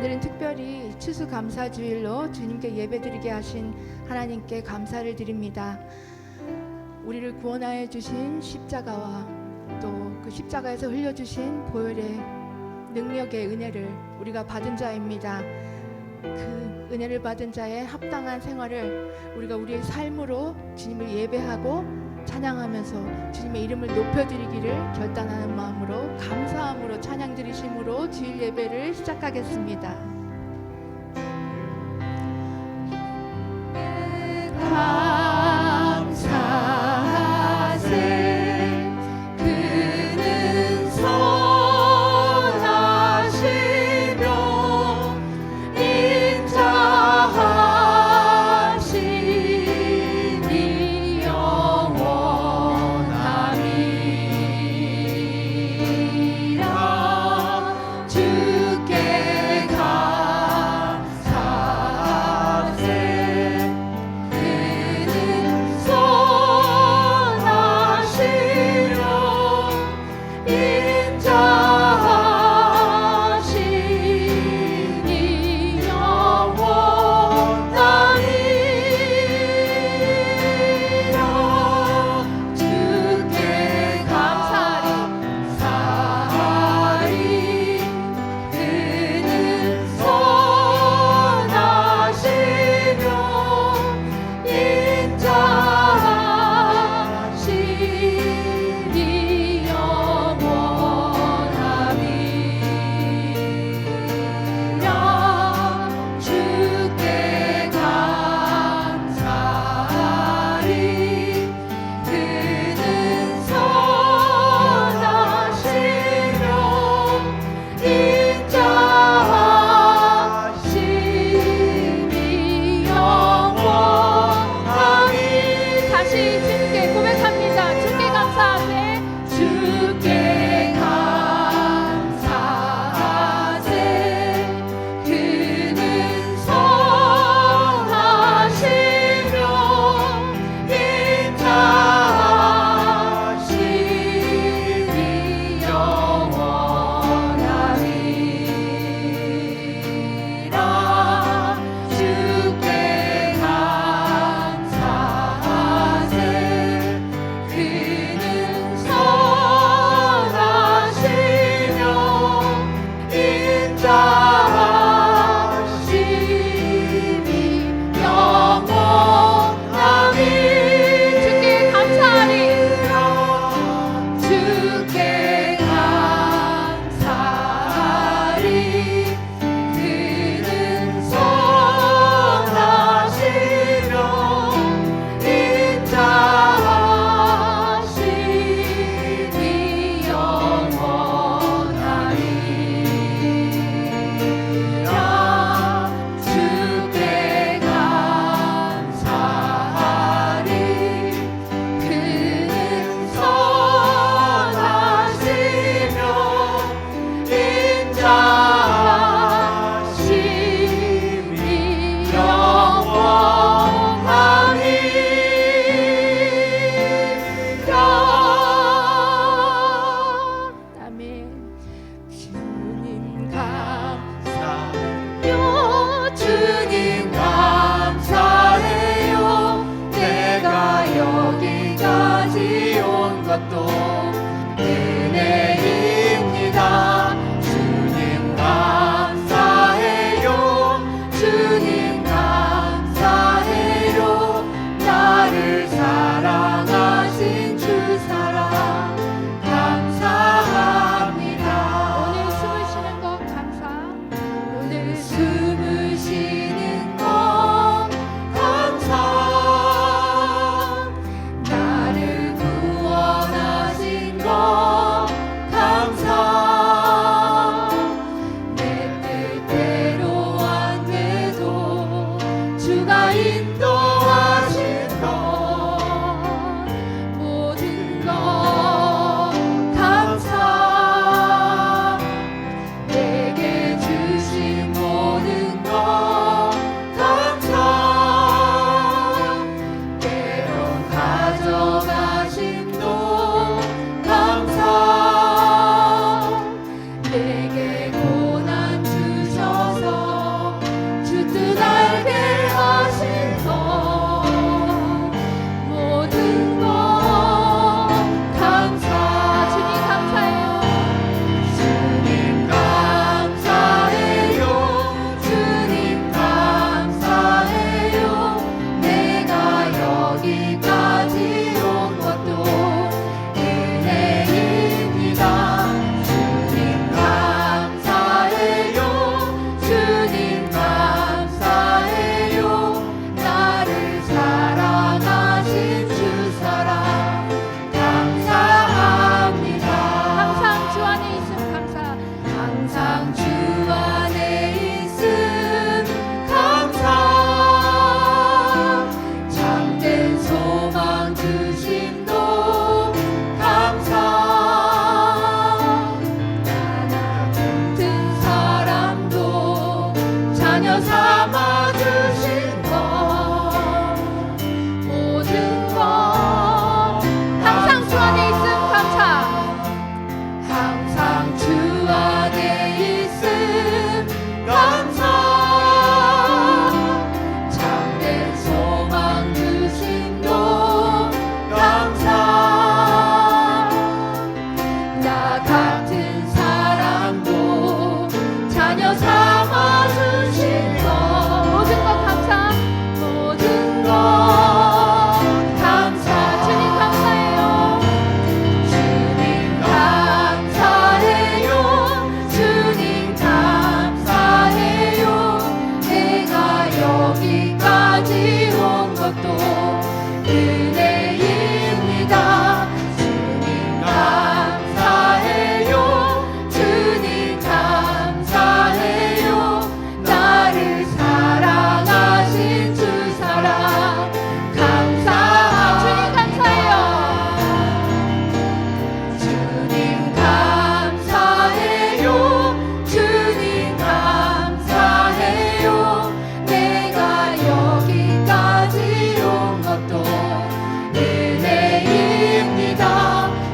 오늘은 특별히 추수감사주일로 주님께 예배드리게 하신 하나님께 감사를 드립니다. 우리를 구원하여 주신 십자가와 또 그 십자가에서 흘려주신 보혈의 능력의 은혜를 우리가 받은 자입니다. 그 은혜를 받은 자의 합당한 생활을 우리가 우리의 삶으로 주님을 예배하고 찬양하면서 주님의 이름을 높여드리기를 결단하는 마음으로 감사함으로 찬양 드리심으로 주일 예배를 시작하겠습니다. 나를 구원하신 은혜입니다. 주님 감사해요. 주님 감사해요. 나를 사랑하신 주 사랑 감사해요. 주님 감사해요. 주님 감사해요. 내가 여기까지 온 것도 은혜입니다.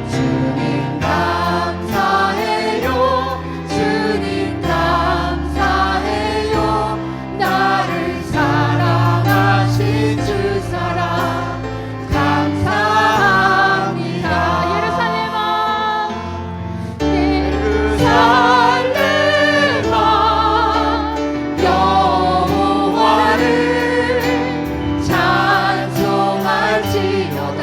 주님 감사해요. 주님 감사해요. 나를 사랑하신 주 사랑 감사합니다. 예루살렘아 여호와를 찬송할지어다.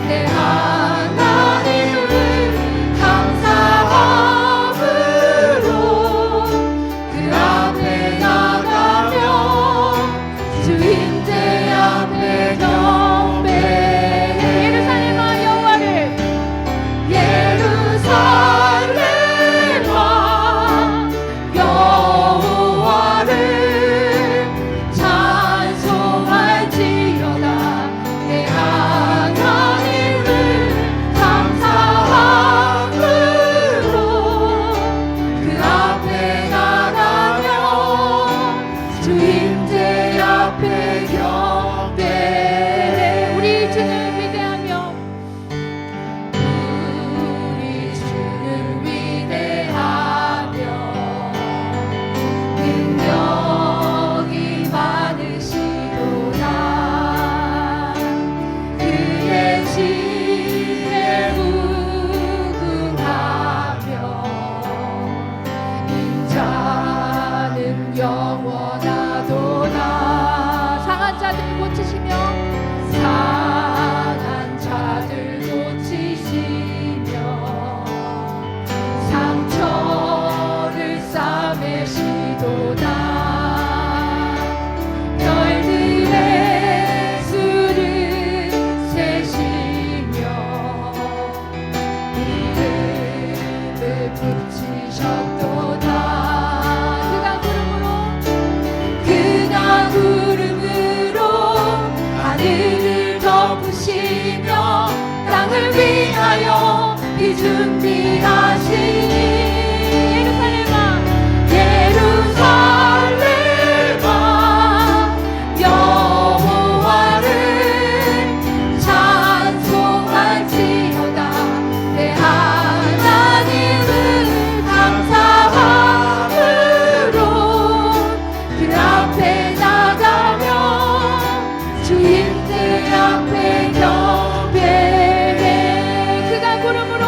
내 하나님을 감사함으로 그 앞에 나가며 주 임재 앞에 경배해. 예루살렘아 여호와를 여호와를 찬송할지어다. 내 하나님을 감사함으로 그 앞에 나가며 주 임재 앞에 경배해. 우리 주를 위대하며 우리 주를 위대하며 능력이 많으시도다. 그의 지혜 무궁하며 인자는 영원하도다. 상한 자들 고치시며 상한 자들 고치시며 상처를 싸매시도다. 별들의 수를 세시며 이름을 붙이셨도다. 그가 구름으로 하늘을 덮으시며 땅을 위하여 비 준비하시니. 예루살렘아 여호와를 찬송할지어다. 내 하나님을 감사함으로 그 앞에 나가며 주 임재 앞에 경배해. 그가 구름으로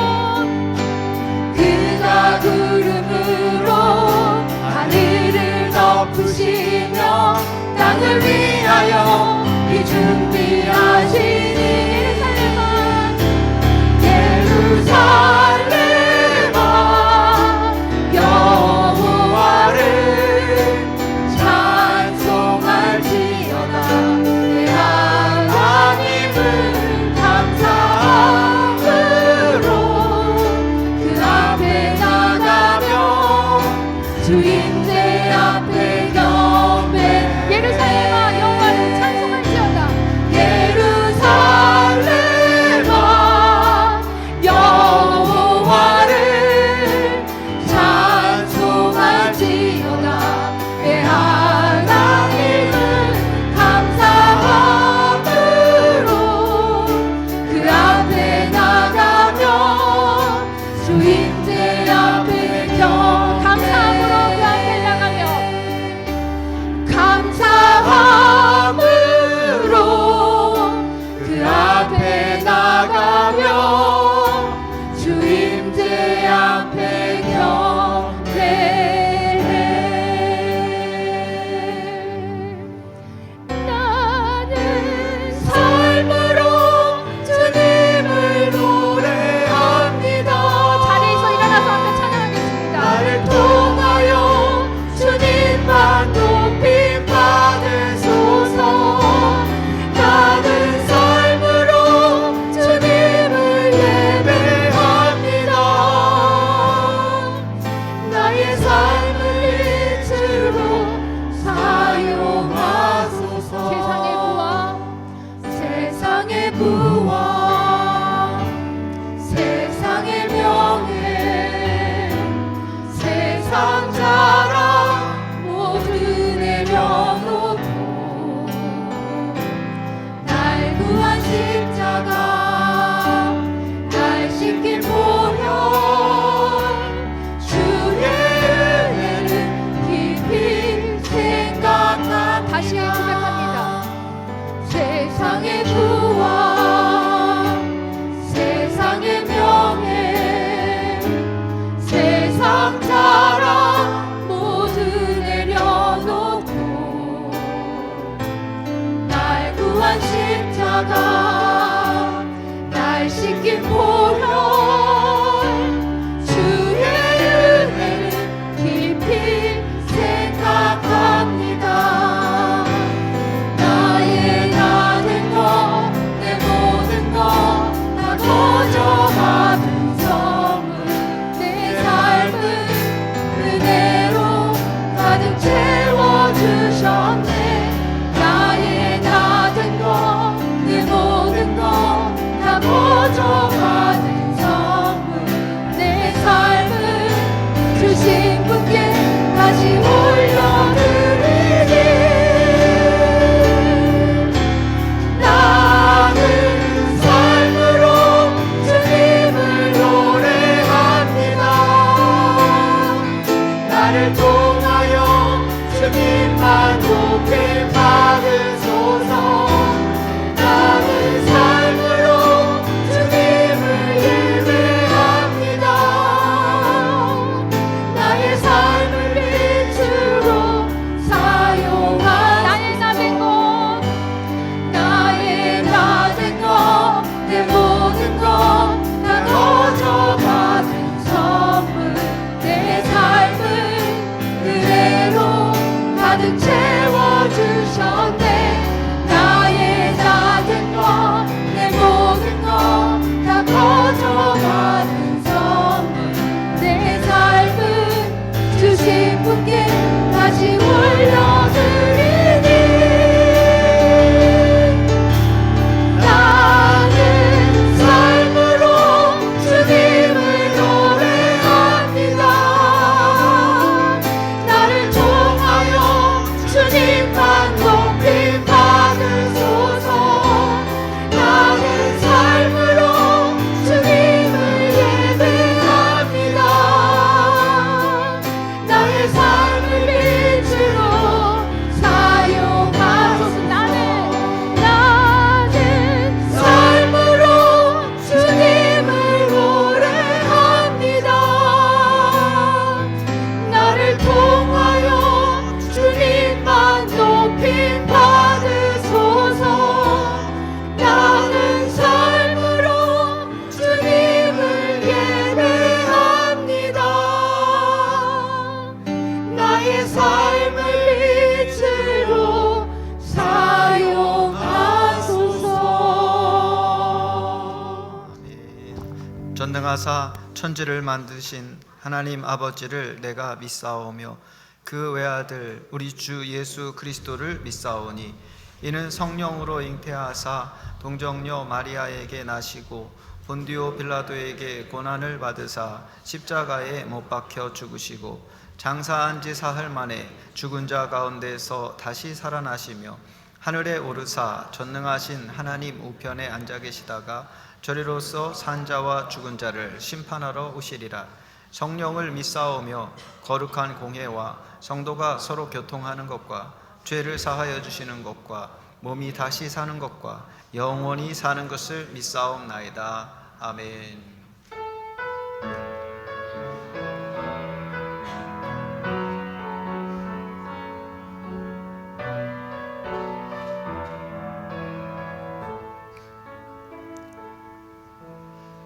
전능하사 천지를 만드신 하나님 아버지를 내가 믿사오며 그 외아들 우리 주 예수 그리스도를 믿사오니 이는 성령으로 잉태하사 동정녀 마리아에게 나시고 본디오 빌라도에게 고난을 받으사 십자가에 못 박혀 죽으시고 장사한 지 사흘 만에 죽은 자 가운데서 다시 살아나시며 하늘에 오르사 전능하신 하나님 우편에 앉아 계시다가 저리로서 산 자와 죽은 자를 심판하러 오시리라. 성령을 믿사오며 거룩한 공회와 성도가 서로 교통하는 것과 죄를 사하여 주시는 것과 몸이 다시 사는 것과 영원히 사는 것을 믿사옵나이다. 아멘.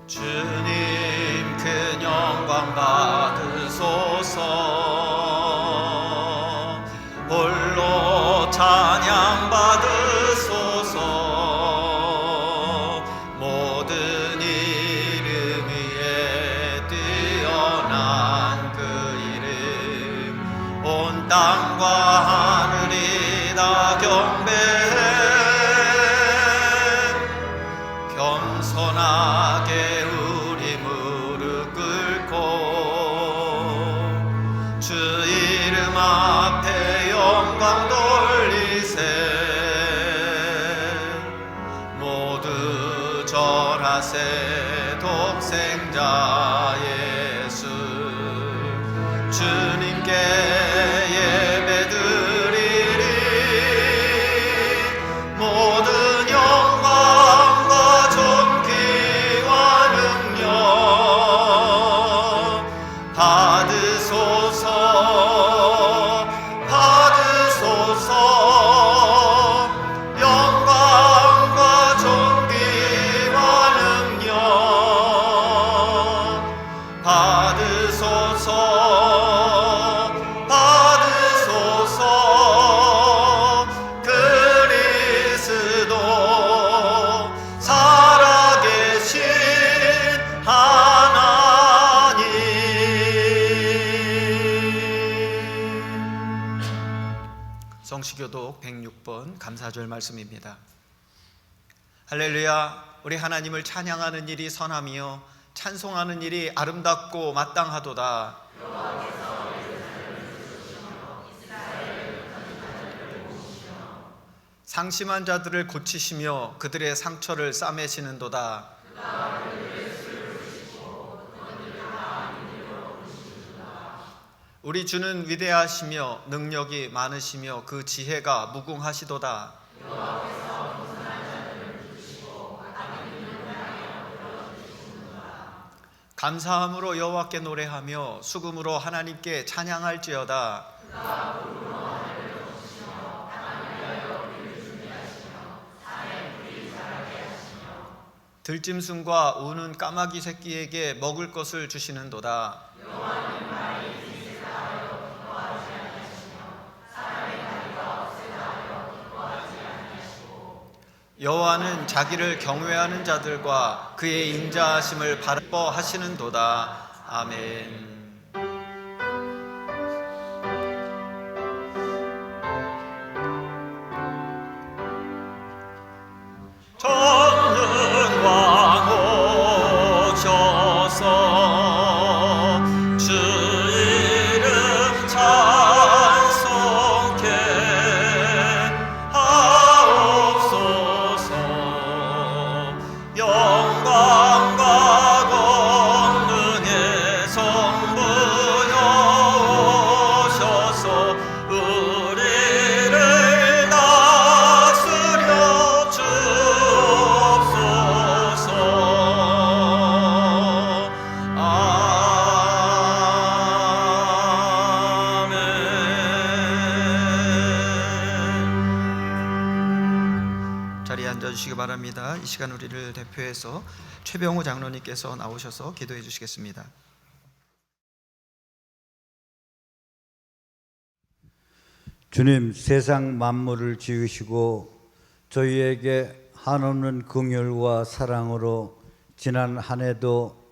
주님 큰 영광 받으소서. 홀로 찬양 받으소서. 모든 이름 위에 뛰어난 그 이름 온 땅과 하늘이 다 경배해. 겸손하게 우리 무릎 꿇고 주 이름 앞에 영광 돌리세. 모두 절하세. 독생자 예수 주님께 예배드리리. 모든 영광과 존귀와 능력 받으소서. 받으소서. 영광과 존귀와 능력 받으소서. 받으소서. 그리스도 살아계신 하나님. 성시교독 106번 감사절 말씀입니다. 할렐루야. 우리 하나님을 찬양하는 일이 선함이요 찬송하는 일이 아름답고 마땅하도다. 상심한 자들을 고치시며 그들의 상처를 싸매시는도다. 우리 주는 위대하시며 능력이 많으시며 그 지혜가 무궁하시도다. 감사함으로 여호와께 노래하며 수금으로 하나님께 찬양할지어다. 들짐승과 우는 까마귀 새끼에게 먹을 것을 주시는도다. 여호와는 자기를 경외하는 자들과 그의 인자하심을 바라보하시는도다. 아멘. 전능 왕 오셔서 주 이름 찬송케 하옵소서. 영광과 권능의 성부여 오셔서 우리를 다스려 주옵소서. 아멘. 자리에 앉아주시기 바랍니다. 이 시간 우리를 대표해서 최병호 장로님께서 나오셔서 기도해 주시겠습니다. 주님, 세상 만물을 지으시고 저희에게 한없는 긍휼과 사랑으로 지난 한 해도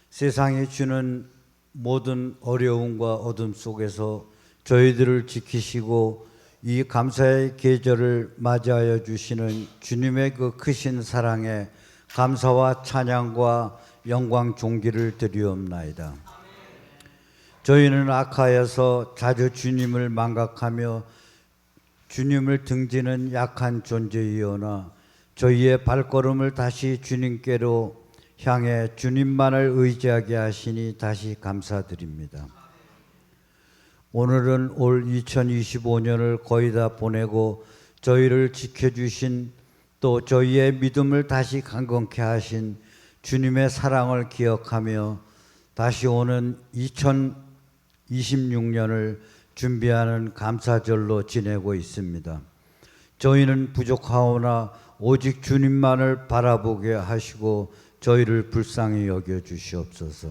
세상이 주는 모든 어려움과 어둠 속에서 저희들을 지키시고 이 감사의 계절을 맞이하여 주시는 주님의 그 크신 사랑에 감사와 찬양과 영광 존귀를 드리옵나이다. 저희는 악하여서 자주 주님을 망각하며 주님을 등지는 약한 존재이오나 저희의 발걸음을 다시 주님께로 향해 주님만을 의지하게 하시니 다시 감사드립니다. 오늘은 올 2025년을 거의 다 보내고 저희를 지켜주신 또 저희의 믿음을 다시 강건케 하신 주님의 사랑을 기억하며 다시 오는 2026년을 준비하는 감사절로 지내고 있습니다. 저희는 부족하오나 오직 주님만을 바라보게 하시고 저희를 불쌍히 여겨 주시옵소서.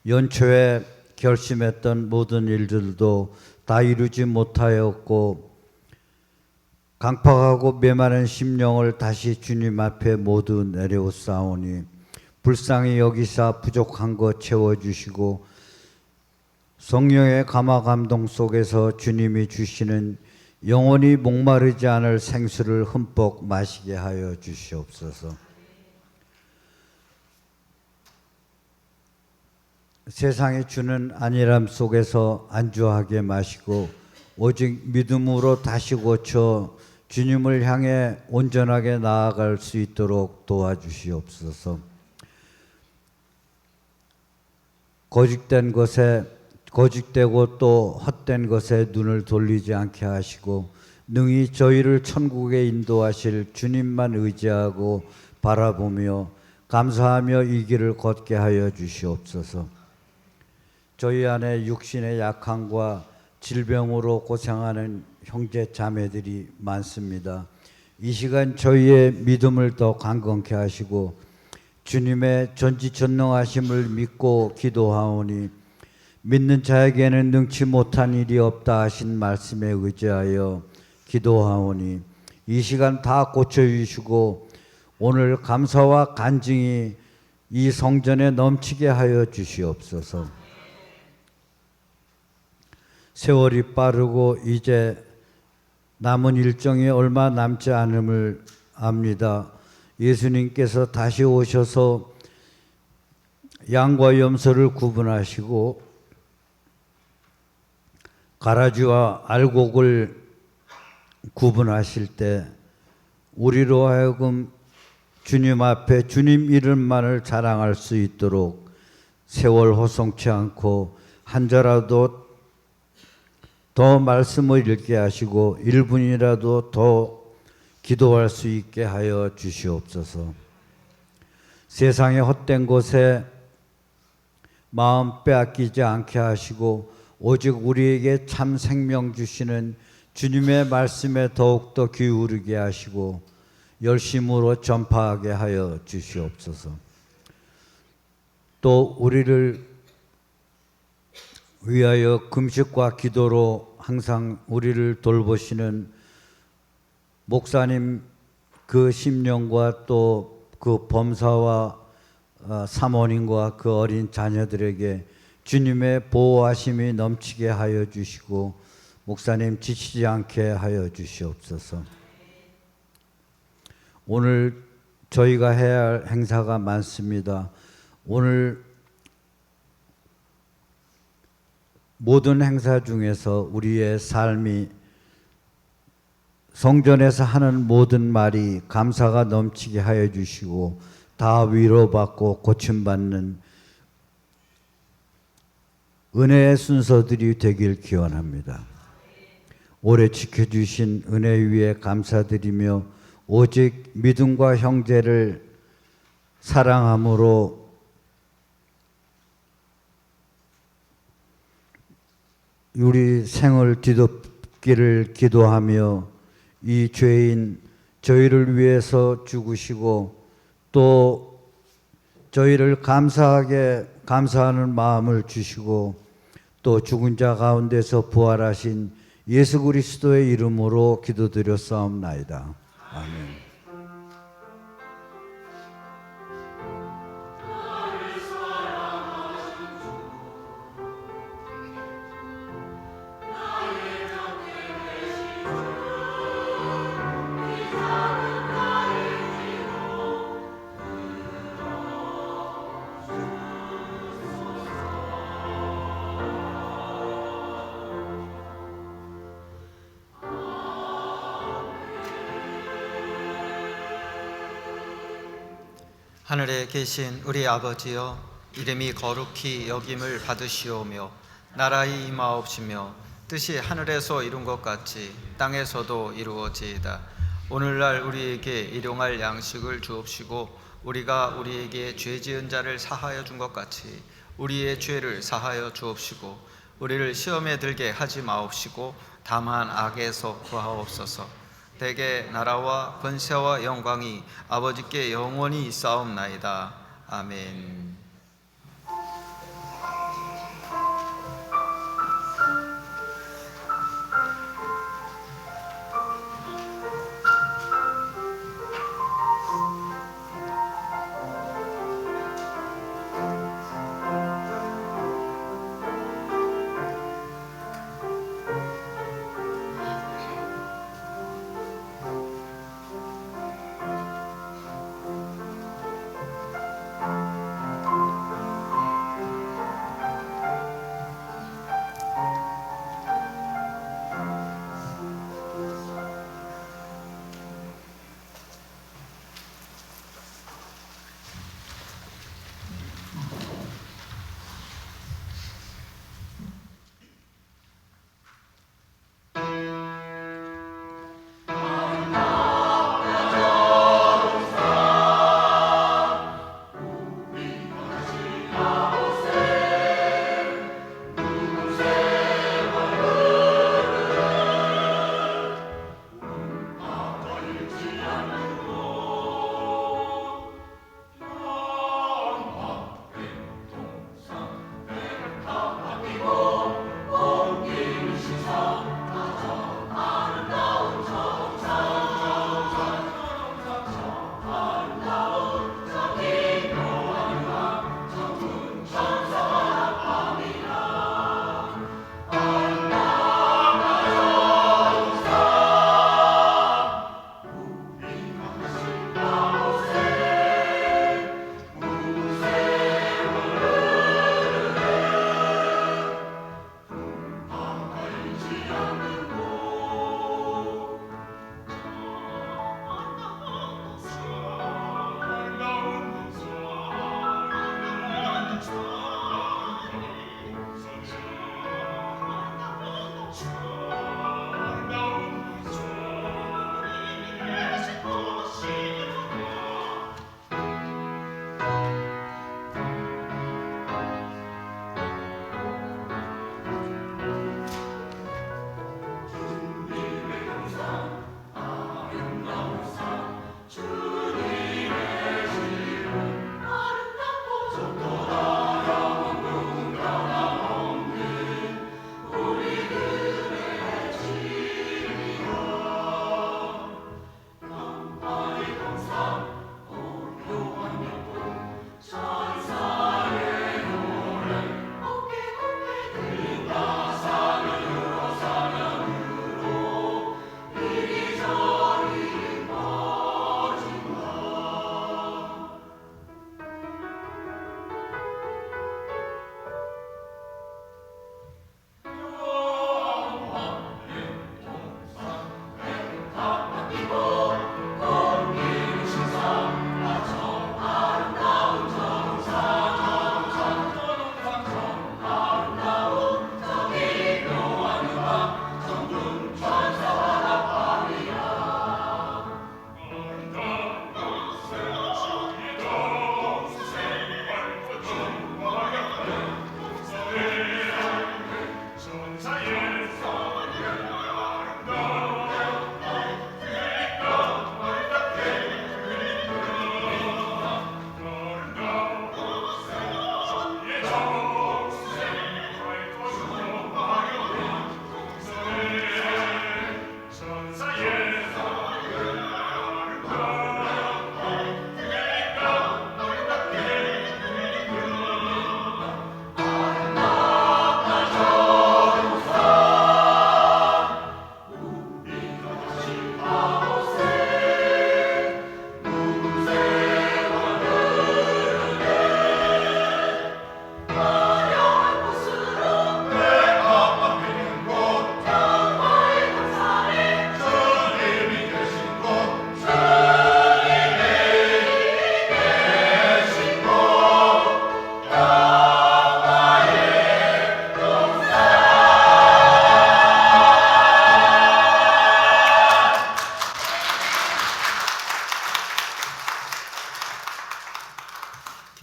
연초에 결심했던 모든 일들도 다 이루지 못하였고 강팍하고 메마른 심령을 다시 주님 앞에 모두 내려오사오니 불쌍히 여기사 부족한 것 채워주시고 성령의 감화 감동 속에서 주님이 주시는 영원히 목마르지 않을 생수를 흠뻑 마시게 하여 주시옵소서. 세상이 주는 안일함 속에서 안주하게 마시고 오직 믿음으로 다시 고쳐 주님을 향해 온전하게 나아갈 수 있도록 도와주시옵소서. 거짓되고 또 헛된 것에 눈을 돌리지 않게 하시고 능히 저희를 천국에 인도하실 주님만 의지하고 바라보며 감사하며 이 길을 걷게 하여 주시옵소서. 저희 안에 육신의 약함과 질병으로 고생하는 형제 자매들이 많습니다. 이 시간 저희의 믿음을 더 강건케 하시고 주님의 전지전능하심을 믿고 기도하오니 믿는 자에게는 능치 못한 일이 없다 하신 말씀에 의지하여 기도하오니 이 시간 다 고쳐주시고 오늘 감사와 간증이 이 성전에 넘치게 하여 주시옵소서. 세월이 빠르고 이제 남은 일정이 얼마 남지 않음을 압니다. 예수님께서 다시 오셔서 양과 염소를 구분하시고 가라지와 알곡을 구분하실 때 우리로 하여금 주님 앞에 주님 이름만을 자랑할 수 있도록 세월 허송치 않고 한 자라도 더 말씀을 읽게 하시고 1분이라도 더 기도할 수 있게 하여 주시옵소서. 세상의 헛된 곳에 마음 빼앗기지 않게 하시고 오직 우리에게 참 생명 주시는 주님의 말씀에 더욱더 기울이게 하시고 열심으로 전파하게 하여 주시옵소서. 또 우리를 위하여 금식과 기도로 항상 우리를 돌보시는 목사님 그 심령과 또 그 범사와 사모님과 그 어린 자녀들에게 주님의 보호하심이 넘치게 하여 주시고 목사님 지치지 않게 하여 주시옵소서. 오늘 저희가 해야 할 행사가 많습니다. 오늘 모든 행사 중에서 우리의 삶이 성전에서 하는 모든 말이 감사가 넘치게 하여 주시고 다 위로받고 고침받는 은혜의 순서들이 되길 기원합니다. 오래 지켜주신 은혜 위에 감사드리며 오직 믿음과 형제를 사랑함으로 우리 생을 뒤덮기를 기도하며 이 죄인 저희를 위해서 죽으시고 또 저희를 감사하는 마음을 주시고 또 죽은 자 가운데서 부활하신 예수 그리스도의 이름으로 기도드렸사옵나이다. 아멘. 하늘에 계신 우리 아버지여, 이름이 거룩히 여김을 받으시오며 나라의 임하옵시며 뜻이 하늘에서 이룬 것 같이 땅에서도 이루어지이다. 오늘날 우리에게 일용할 양식을 주옵시고 우리가 우리에게 죄 지은 자를 사하여 준 것 같이 우리의 죄를 사하여 주옵시고 우리를 시험에 들게 하지 마옵시고 다만 악에서 구하옵소서. 대개 나라와 권세와 영광이 아버지께 영원히 있사옵나이다. 아멘.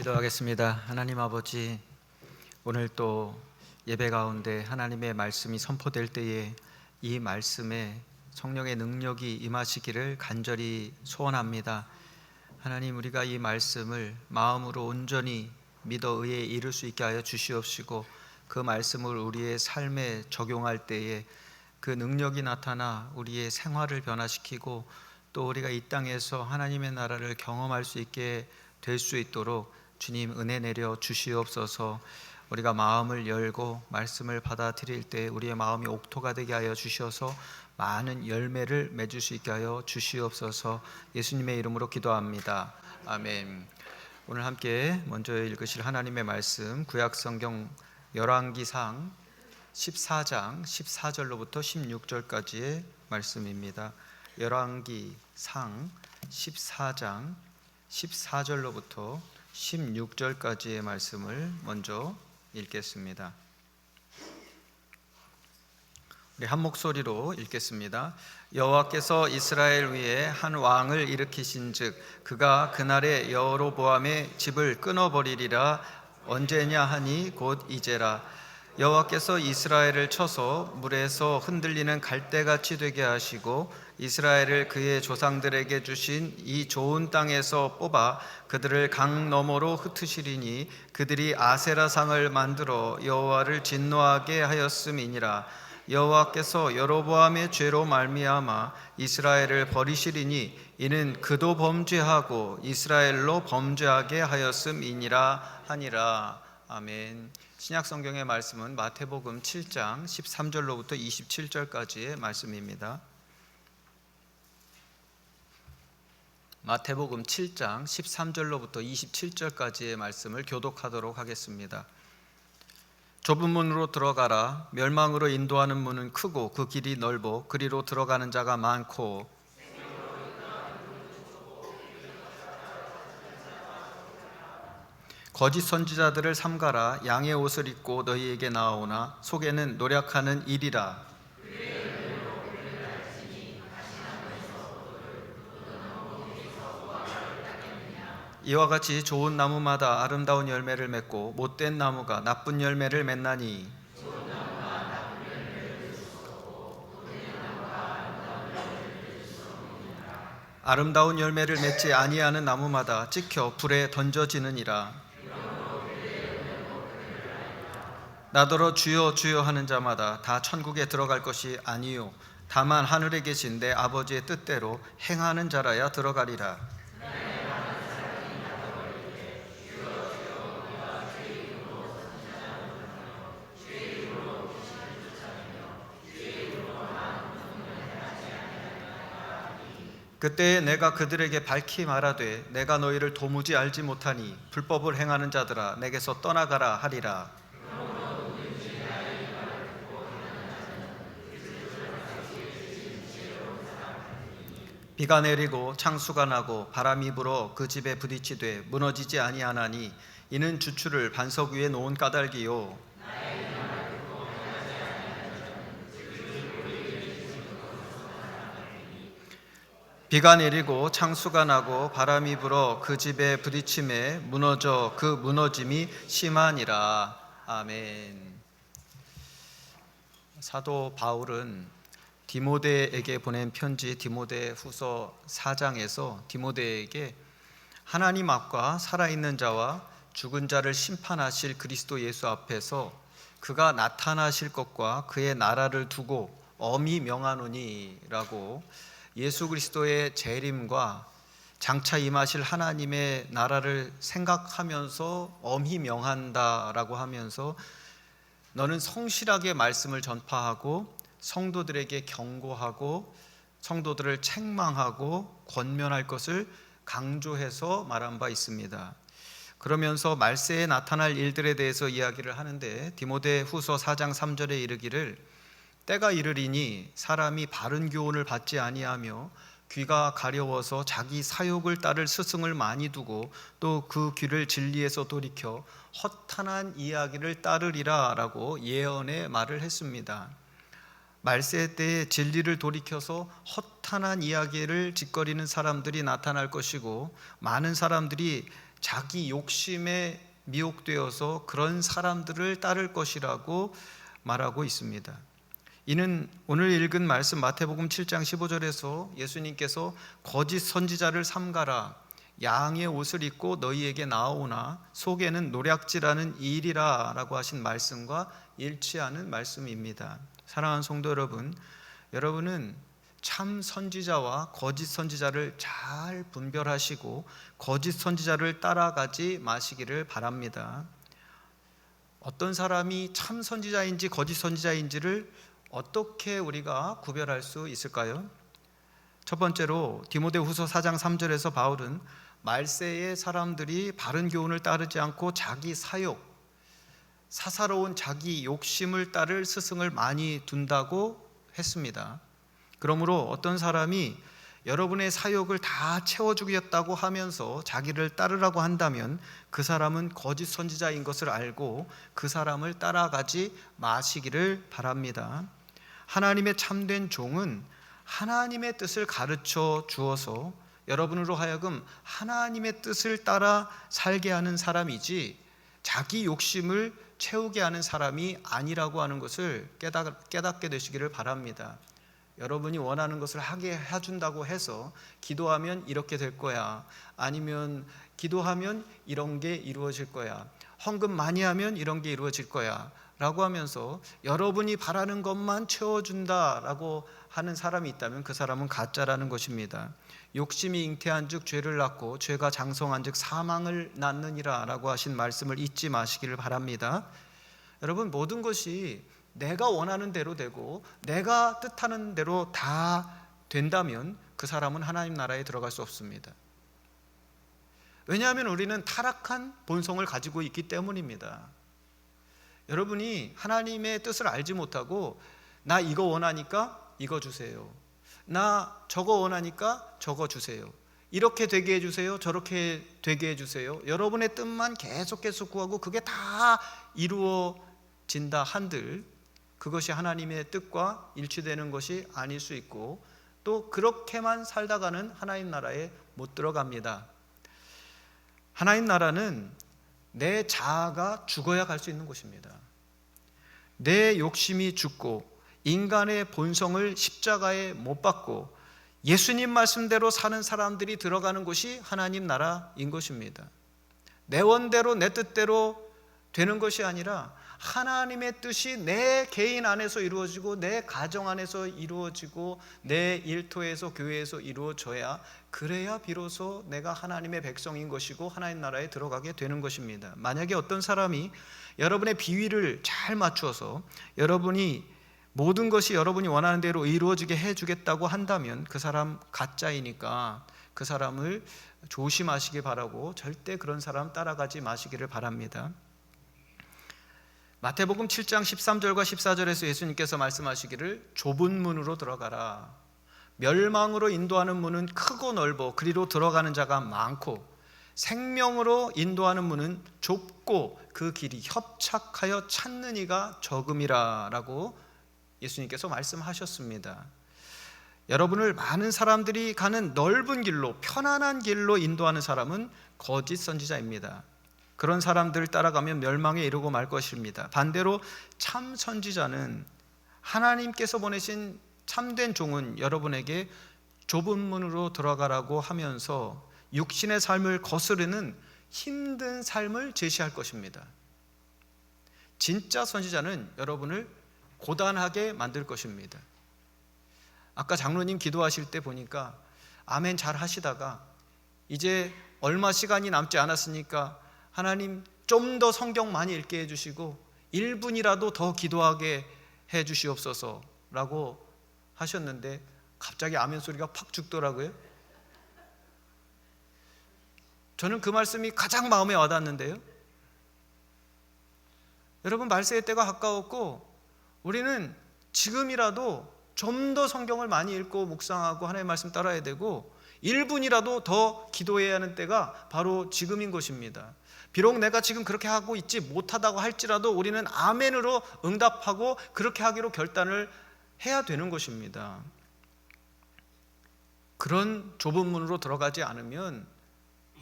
기도하겠습니다. 하나님 아버지, 오늘 또 예배 가운데 하나님의 말씀이 선포될 때에 이 말씀에 성령의 능력이 임하시기를 간절히 소원합니다. 하나님, 우리가 이 말씀을 마음으로 온전히 믿어 의에 이룰 수 있게 하여 주시옵시고, 그 말씀을 우리의 삶에 적용할 때에 그 능력이 나타나 우리의 생활을 변화시키고 또 우리가 이 땅에서 하나님의 나라를 경험할 수 있게 될 수 있도록 주님 은혜 내려 주시옵소서. 우리가 마음을 열고 말씀을 받아들일 때 우리의 마음이 옥토가 되게 하여 주셔서 많은 열매를 맺을 수 있게 하여 주시옵소서. 예수님의 이름으로 기도합니다. 아멘. 오늘 함께 먼저 읽으실 하나님의 말씀, 구약성경 열왕기상 14장 14절로부터 16절까지의 말씀입니다. 열왕기상 14장 14절로부터 16절까지의 말씀을 먼저 읽겠습니다. 우리 한 목소리로 읽겠습니다. 여호와께서 이스라엘 위에 한 왕을 일으키신즉 그가 그날에 여로보암의 집을 끊어버리리라. 언제냐 하니 곧 이제라. 여호와께서 이스라엘을 쳐서 물에서 흔들리는 갈대같이 되게 하시고 이스라엘을 그의 조상들에게 주신 이 좋은 땅에서 뽑아 그들을 강 너머로 흩으시리니 그들이 아세라상을 만들어 여호와를 진노하게 하였음이니라. 여호와께서 여로보암의 죄로 말미암아 이스라엘을 버리시리니 이는 그도 범죄하고 이스라엘로 범죄하게 하였음이니라 하니라. 아멘. 신약 성경의 말씀은 마태복음 7장 13절로부터 27절까지의 말씀입니다. 마태복음 7장 13절로부터 27절까지의 말씀을 교독하도록 하겠습니다. 좁은 문으로 들어가라. 멸망으로 인도하는 문은 크고 그 길이 넓어 그리로 들어가는 자가 많고 거짓 선지자들을 삼가라. 양의 옷을 입고 너희에게 나아오나 속에는 노력하는 일이라. 이와 같이 좋은 나무마다 아름다운 열매를 맺고 못된 나무가 나쁜 열매를 맺나니 아름다운 열매를 맺지 아니하는 나무마다 찍혀 불에 던져지느니라. 나더러 주여 주여 하는 자마다 다 천국에 들어갈 것이 아니요 다만 하늘에 계신 내 아버지의 뜻대로 행하는 자라야 들어가리라. 그때에 내가 그들에게 밝히 말하되 내가 너희를 도무지 알지 못하니 불법을 행하는 자들아 내게서 떠나가라 하리라. 비가 내리고 창수가 나고 바람이 불어 그 집에 부딪히되 무너지지 아니하나니 이는 주추를 반석 위에 놓은 까닭이요 비가 내리고 창수가 나고 바람이 불어 그 집에 부딪힘에 무너져 그 무너짐이 심하니라. 아멘. 사도 바울은 디모데에게 보낸 편지 디모데 후서 4장에서 디모데에게 하나님 앞과 살아있는 자와 죽은 자를 심판하실 그리스도 예수 앞에서 그가 나타나실 것과 그의 나라를 두고 엄히 명하노니라고 예수 그리스도의 재림과 장차 임하실 하나님의 나라를 생각하면서 엄히 명한다라고 하면서 너는 성실하게 말씀을 전파하고 성도들에게 경고하고 성도들을 책망하고 권면할 것을 강조해서 말한 바 있습니다. 그러면서 말세에 나타날 일들에 대해서 이야기를 하는데 디모데 후서 4장 3절에 이르기를 때가 이르리니 사람이 바른 교훈을 받지 아니하며 귀가 가려워서 자기 사욕을 따를 스승을 많이 두고 또 그 귀를 진리에서 돌이켜 허탄한 이야기를 따르리라 라고 예언의 말을 했습니다. 말세 때에 진리를 돌이켜서 허탄한 이야기를 짓거리는 사람들이 나타날 것이고 많은 사람들이 자기 욕심에 미혹되어서 그런 사람들을 따를 것이라고 말하고 있습니다. 이는 오늘 읽은 말씀 마태복음 7장 15절에서 예수님께서 거짓 선지자를 삼가라, 양의 옷을 입고 너희에게 나오나 속에는 노략질하는 일이라 라고 하신 말씀과 일치하는 말씀입니다. 사랑하는 성도 여러분, 여러분은 참 선지자와 거짓 선지자를 잘 분별하시고 거짓 선지자를 따라가지 마시기를 바랍니다. 어떤 사람이 참 선지자인지 거짓 선지자인지를 어떻게 우리가 구별할 수 있을까요? 첫 번째로 디모데후서 4장 3절에서 바울은 말세의 사람들이 바른 교훈을 따르지 않고 자기 사욕, 사사로운 자기 욕심을 따를 스승을 많이 둔다고 했습니다. 그러므로 어떤 사람이 여러분의 사욕을 다 채워주겠다고 하면서 자기를 따르라고 한다면 그 사람은 거짓 선지자인 것을 알고 그 사람을 따라가지 마시기를 바랍니다. 하나님의 참된 종은 하나님의 뜻을 가르쳐 주어서 여러분으로 하여금 하나님의 뜻을 따라 살게 하는 사람이지 자기 욕심을 채우게 하는 사람이 아니라고 하는 것을 깨닫게 되시기를 바랍니다. 여러분이 원하는 것을 하게 해준다고 해서 기도하면 이렇게 될 거야, 아니면 기도하면 이런 게 이루어질 거야, 헌금 많이 하면 이런 게 이루어질 거야 라고 하면서 여러분이 바라는 것만 채워준다라고 하는 사람이 있다면 그 사람은 가짜라는 것입니다. 욕심이 잉태한 즉 죄를 낳고 죄가 장성한 즉 사망을 낳느니라 라고 하신 말씀을 잊지 마시기를 바랍니다. 여러분, 모든 것이 내가 원하는 대로 되고 내가 뜻하는 대로 다 된다면 그 사람은 하나님 나라에 들어갈 수 없습니다. 왜냐하면 우리는 타락한 본성을 가지고 있기 때문입니다. 여러분이 하나님의 뜻을 알지 못하고 나 이거 원하니까 이거 주세요, 나 저거 원하니까 저거 주세요, 이렇게 되게 해주세요, 저렇게 되게 해주세요, 여러분의 뜻만 계속 구하고 그게 다 이루어진다 한들 그것이 하나님의 뜻과 일치되는 것이 아닐 수 있고 또 그렇게만 살다가는 하나님 나라에 못 들어갑니다. 하나님 나라는 내 자아가 죽어야 갈 수 있는 곳입니다. 내 욕심이 죽고 인간의 본성을 십자가에 못 박고 예수님 말씀대로 사는 사람들이 들어가는 곳이 하나님 나라인 것입니다. 내 원대로 내 뜻대로 되는 것이 아니라 하나님의 뜻이 내 개인 안에서 이루어지고 내 가정 안에서 이루어지고 내 일터에서 교회에서 이루어져야, 그래야 비로소 내가 하나님의 백성인 것이고 하나님 나라에 들어가게 되는 것입니다. 만약에 어떤 사람이 여러분의 비위를 잘 맞추어서 여러분이 모든 것이 여러분이 원하는 대로 이루어지게 해주겠다고 한다면 그 사람 가짜이니까 그 사람을 조심하시기 바라고 절대 그런 사람 따라가지 마시기를 바랍니다. 마태복음 7장 13절과 14절에서 예수님께서 말씀하시기를 좁은 문으로 들어가라, 멸망으로 인도하는 문은 크고 넓어 그리로 들어가는 자가 많고 생명으로 인도하는 문은 좁고 그 길이 협착하여 찾는 이가 적음이라 라고 예수님께서 말씀하셨습니다. 여러분을 많은 사람들이 가는 넓은 길로, 편안한 길로 인도하는 사람은 거짓 선지자입니다. 그런 사람들을 따라가면 멸망에 이르고 말 것입니다. 반대로 참 선지자는 하나님께서 보내신 참된 종은 여러분에게 좁은 문으로 들어가라고 하면서 육신의 삶을 거스르는 힘든 삶을 제시할 것입니다. 진짜 선지자는 여러분을 고단하게 만들 것입니다. 아까 장로님 기도하실 때 보니까 아멘 잘 하시다가 이제 얼마 시간이 남지 않았으니까 하나님 좀 더 성경 많이 읽게 해주시고 1분이라도 더 기도하게 해주시옵소서 라고 하셨는데 갑자기 아멘 소리가 팍 죽더라고요. 저는 그 말씀이 가장 마음에 와닿는데요. 여러분, 말세의 때가 가까웠고 우리는 지금이라도 좀 더 성경을 많이 읽고 묵상하고 하나님의 말씀 따라야 되고 1분이라도 더 기도해야 하는 때가 바로 지금인 것입니다. 비록 내가 지금 그렇게 하고 있지 못하다고 할지라도 우리는 아멘으로 응답하고 그렇게 하기로 결단을 해야 되는 것입니다. 그런 좁은 문으로 들어가지 않으면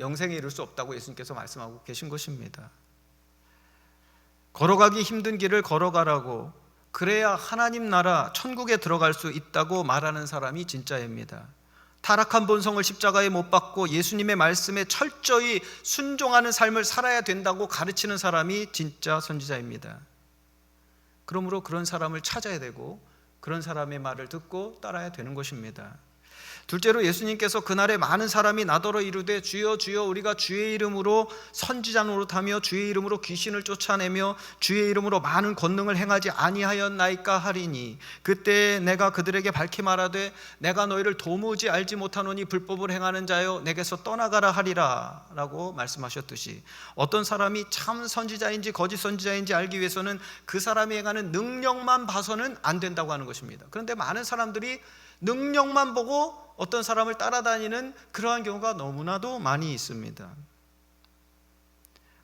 영생에 이를 수 없다고 예수님께서 말씀하고 계신 것입니다. 걸어가기 힘든 길을 걸어가라고, 그래야 하나님 나라 천국에 들어갈 수 있다고 말하는 사람이 진짜입니다. 타락한 본성을 십자가에 못 박고 예수님의 말씀에 철저히 순종하는 삶을 살아야 된다고 가르치는 사람이 진짜 선지자입니다. 그러므로 그런 사람을 찾아야 되고 그런 사람의 말을 듣고 따라야 되는 것입니다. 둘째로 예수님께서 그날에 많은 사람이 나더러 이르되 주여 주여 우리가 주의 이름으로 선지자 노릇하며 주의 이름으로 귀신을 쫓아내며 주의 이름으로 많은 권능을 행하지 아니하였나이까 하리니 그때 내가 그들에게 밝히 말하되 내가 너희를 도무지 알지 못하노니 불법을 행하는 자여 내게서 떠나가라 하리라 라고 말씀하셨듯이, 어떤 사람이 참 선지자인지 거짓 선지자인지 알기 위해서는 그 사람이 행하는 능력만 봐서는 안 된다고 하는 것입니다. 그런데 많은 사람들이 능력만 보고 어떤 사람을 따라다니는 그러한 경우가 너무나도 많이 있습니다.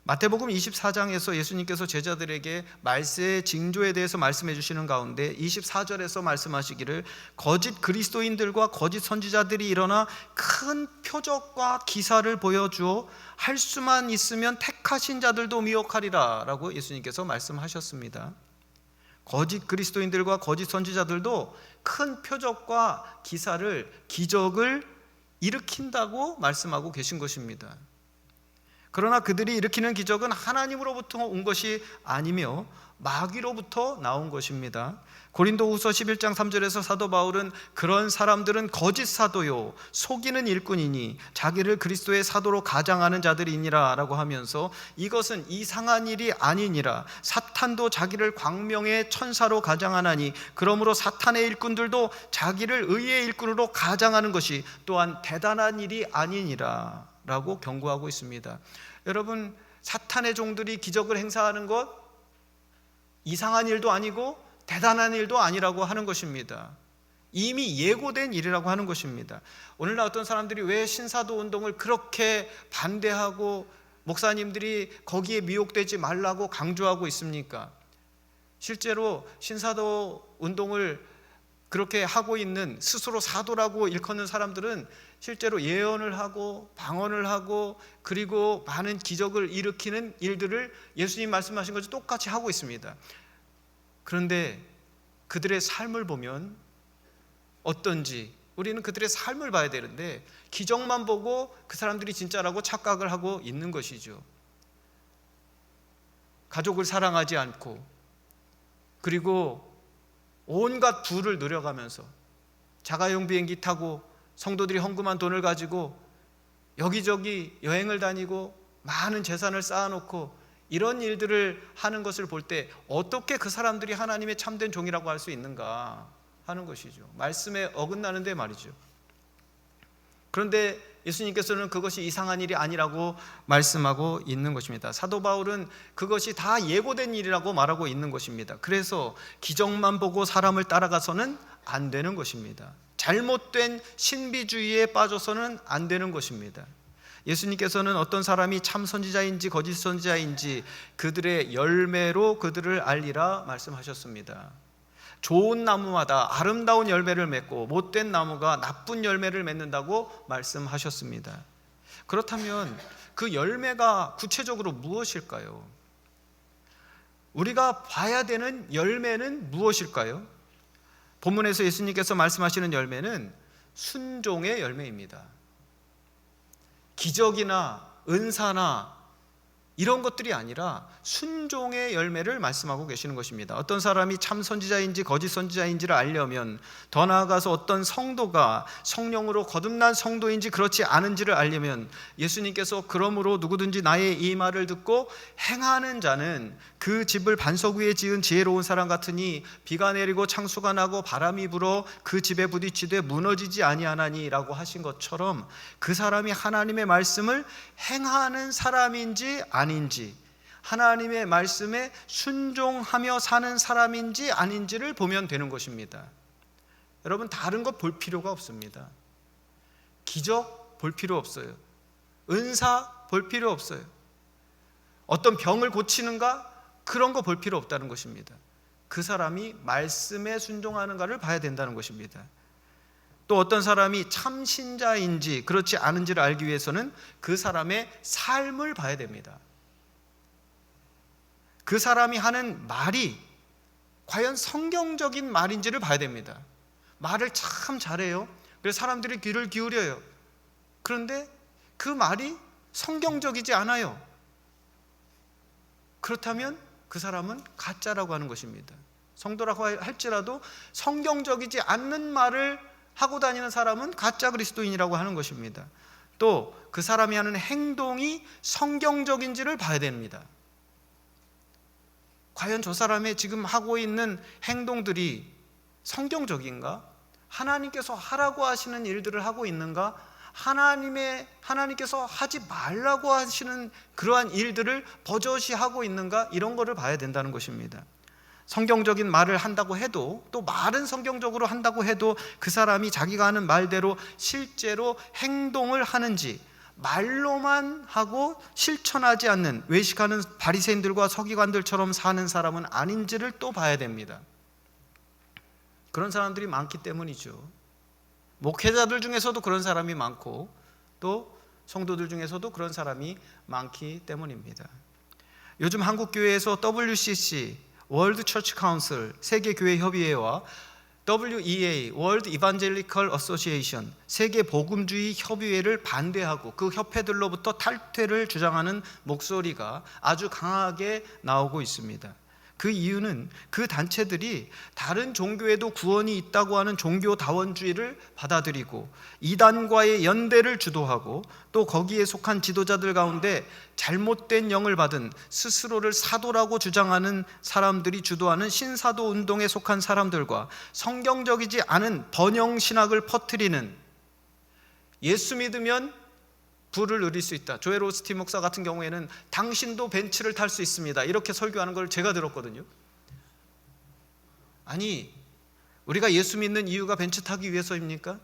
마태복음 24장에서 예수님께서 제자들에게 말세의 징조에 대해서 말씀해 주시는 가운데 24절에서 말씀하시기를 거짓 그리스도인들과 거짓 선지자들이 일어나 큰 표적과 기사를 보여주어 할 수만 있으면 택하신 자들도 미혹하리라 라고 예수님께서 말씀하셨습니다. 거짓 그리스도인들과 거짓 선지자들도 큰 표적과 기적을 일으킨다고 말씀하고 계신 것입니다. 그러나 그들이 일으키는 기적은 하나님으로부터 온 것이 아니며 마귀로부터 나온 것입니다. 고린도후서 11장 3절에서 사도 바울은 그런 사람들은 거짓 사도요 속이는 일꾼이니 자기를 그리스도의 사도로 가장하는 자들이니라 라고 하면서 이것은 이상한 일이 아니니라. 사탄도 자기를 광명의 천사로 가장하나니 그러므로 사탄의 일꾼들도 자기를 의의 일꾼으로 가장하는 것이 또한 대단한 일이 아니니라 라고 경고하고 있습니다. 여러분, 사탄의 종들이 기적을 행사하는 것 이상한 일도 아니고 대단한 일도 아니라고 하는 것입니다. 이미 예고된 일이라고 하는 것입니다. 오늘날 어떤 사람들이 왜 신사도 운동을 그렇게 반대하고 목사님들이 거기에 미혹되지 말라고 강조하고 있습니까? 실제로 신사도 운동을 그렇게 하고 있는 스스로 사도라고 일컫는 사람들은 실제로 예언을 하고 방언을 하고 그리고 많은 기적을 일으키는 일들을 예수님 말씀하신 것이 똑같이 하고 있습니다. 그런데 그들의 삶을 보면 어떤지 우리는 그들의 삶을 봐야 되는데 기적만 보고 그 사람들이 진짜라고 착각을 하고 있는 것이죠. 가족을 사랑하지 않고 그리고 온갖 부를 누려가면서 자가용 비행기 타고 성도들이 헌금한 돈을 가지고 여기저기 여행을 다니고 많은 재산을 쌓아놓고 이런 일들을 하는 것을 볼 때 어떻게 그 사람들이 하나님의 참된 종이라고 할 수 있는가 하는 것이죠. 말씀에 어긋나는데 말이죠. 그런데 예수님께서는 그것이 이상한 일이 아니라고 말씀하고 있는 것입니다. 사도 바울은 그것이 다 예고된 일이라고 말하고 있는 것입니다. 그래서 기적만 보고 사람을 따라가서는 안 되는 것입니다. 잘못된 신비주의에 빠져서는 안 되는 것입니다. 예수님께서는 어떤 사람이 참 선지자인지 거짓 선지자인지 그들의 열매로 그들을 알리라 말씀하셨습니다. 좋은 나무마다 아름다운 열매를 맺고 못된 나무가 나쁜 열매를 맺는다고 말씀하셨습니다. 그렇다면 그 열매가 구체적으로 무엇일까요? 우리가 봐야 되는 열매는 무엇일까요? 본문에서 예수님께서 말씀하시는 열매는 순종의 열매입니다. 기적이나 은사나 이런 것들이 아니라 순종의 열매를 말씀하고 계시는 것입니다. 어떤 사람이 참 선지자인지 거짓 선지자인지를 알려면, 더 나아가서 어떤 성도가 성령으로 거듭난 성도인지 그렇지 않은지를 알려면 예수님께서 그러므로 누구든지 나의 이 말을 듣고 행하는 자는 그 집을 반석 위에 지은 지혜로운 사람 같으니 비가 내리고 창수가 나고 바람이 불어 그 집에 부딪히되 무너지지 아니하나니 라고 하신 것처럼 그 사람이 하나님의 말씀을 행하는 사람인지 아닌지, 하나님의 말씀에 순종하며 사는 사람인지 아닌지를 보면 되는 것입니다. 여러분, 다른 것 볼 필요가 없습니다. 기적 볼 필요 없어요. 은사 볼 필요 없어요. 어떤 병을 고치는가? 그런 거 볼 필요 없다는 것입니다. 그 사람이 말씀에 순종하는가를 봐야 된다는 것입니다. 또 어떤 사람이 참 신자인지 그렇지 않은지를 알기 위해서는 그 사람의 삶을 봐야 됩니다. 그 사람이 하는 말이 과연 성경적인 말인지를 봐야 됩니다. 말을 참 잘해요. 그래서 사람들이 귀를 기울여요. 그런데 그 말이 성경적이지 않아요. 그렇다면 그 사람은 가짜라고 하는 것입니다. 성도라고 할지라도 성경적이지 않는 말을 하고 다니는 사람은 가짜 그리스도인이라고 하는 것입니다. 또 그 사람이 하는 행동이 성경적인지를 봐야 됩니다. 과연 저 사람의 지금 하고 있는 행동들이 성경적인가? 하나님께서 하라고 하시는 일들을 하고 있는가? 하나님께서 하지 말라고 하시는 그러한 일들을 버젓이 하고 있는가? 이런 거를 봐야 된다는 것입니다. 성경적인 말을 한다고 해도, 또 말은 성경적으로 한다고 해도 그 사람이 자기가 하는 말대로 실제로 행동을 하는지, 말로만 하고 실천하지 않는 외식하는 바리새인들과 서기관들처럼 사는 사람은 아닌지를 또 봐야 됩니다. 그런 사람들이 많기 때문이죠. 목회자들 중에서도 그런 사람이 많고 또 성도들 중에서도 그런 사람이 많기 때문입니다. 요즘 한국교회에서 WCC, 월드 처치 카운슬, 세계교회협의회와 WEA, 월드 이반젤리컬 어소시에이션, 세계 복음주의 협의회를 반대하고 그 협회들로부터 탈퇴를 주장하는 목소리가 아주 강하게 나오고 있습니다. 그 이유는 그 단체들이 다른 종교에도 구원이 있다고 하는 종교다원주의를 받아들이고 이단과의 연대를 주도하고 또 거기에 속한 지도자들 가운데 잘못된 영을 받은 스스로를 사도라고 주장하는 사람들이 주도하는 신사도 운동에 속한 사람들과 성경적이지 않은 번영신학을 퍼뜨리는, 예수 믿으면 부를 누릴 수 있다, 조엘 오스틴 목사 같은 경우에는 당신도 벤츠를 탈 수 있습니다, 이렇게 설교하는 걸 제가 들었거든요. 아니, 우리가 예수 믿는 이유가 벤츠 타기 위해서입니까?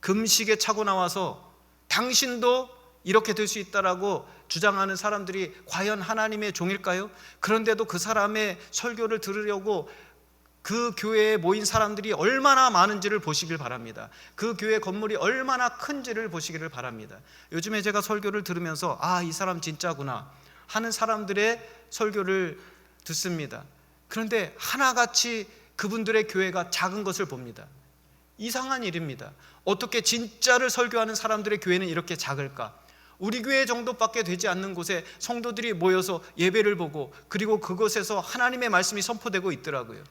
금식에 차고 나와서 당신도 이렇게 될 수 있다라고 주장하는 사람들이 과연 하나님의 종일까요? 그런데도 그 사람의 설교를 들으려고 그 교회에 모인 사람들이 얼마나 많은지를 보시길 바랍니다. 그 교회 건물이 얼마나 큰지를 보시기를 바랍니다. 요즘에 제가 설교를 들으면서 이 사람 진짜구나 하는 사람들의 설교를 듣습니다. 그런데 하나같이 그분들의 교회가 작은 것을 봅니다. 이상한 일입니다. 어떻게 진짜를 설교하는 사람들의 교회는 이렇게 작을까? 우리 교회 정도밖에 되지 않는 곳에 성도들이 모여서 예배를 보고 그리고 그곳에서 하나님의 말씀이 선포되고 있더라고요.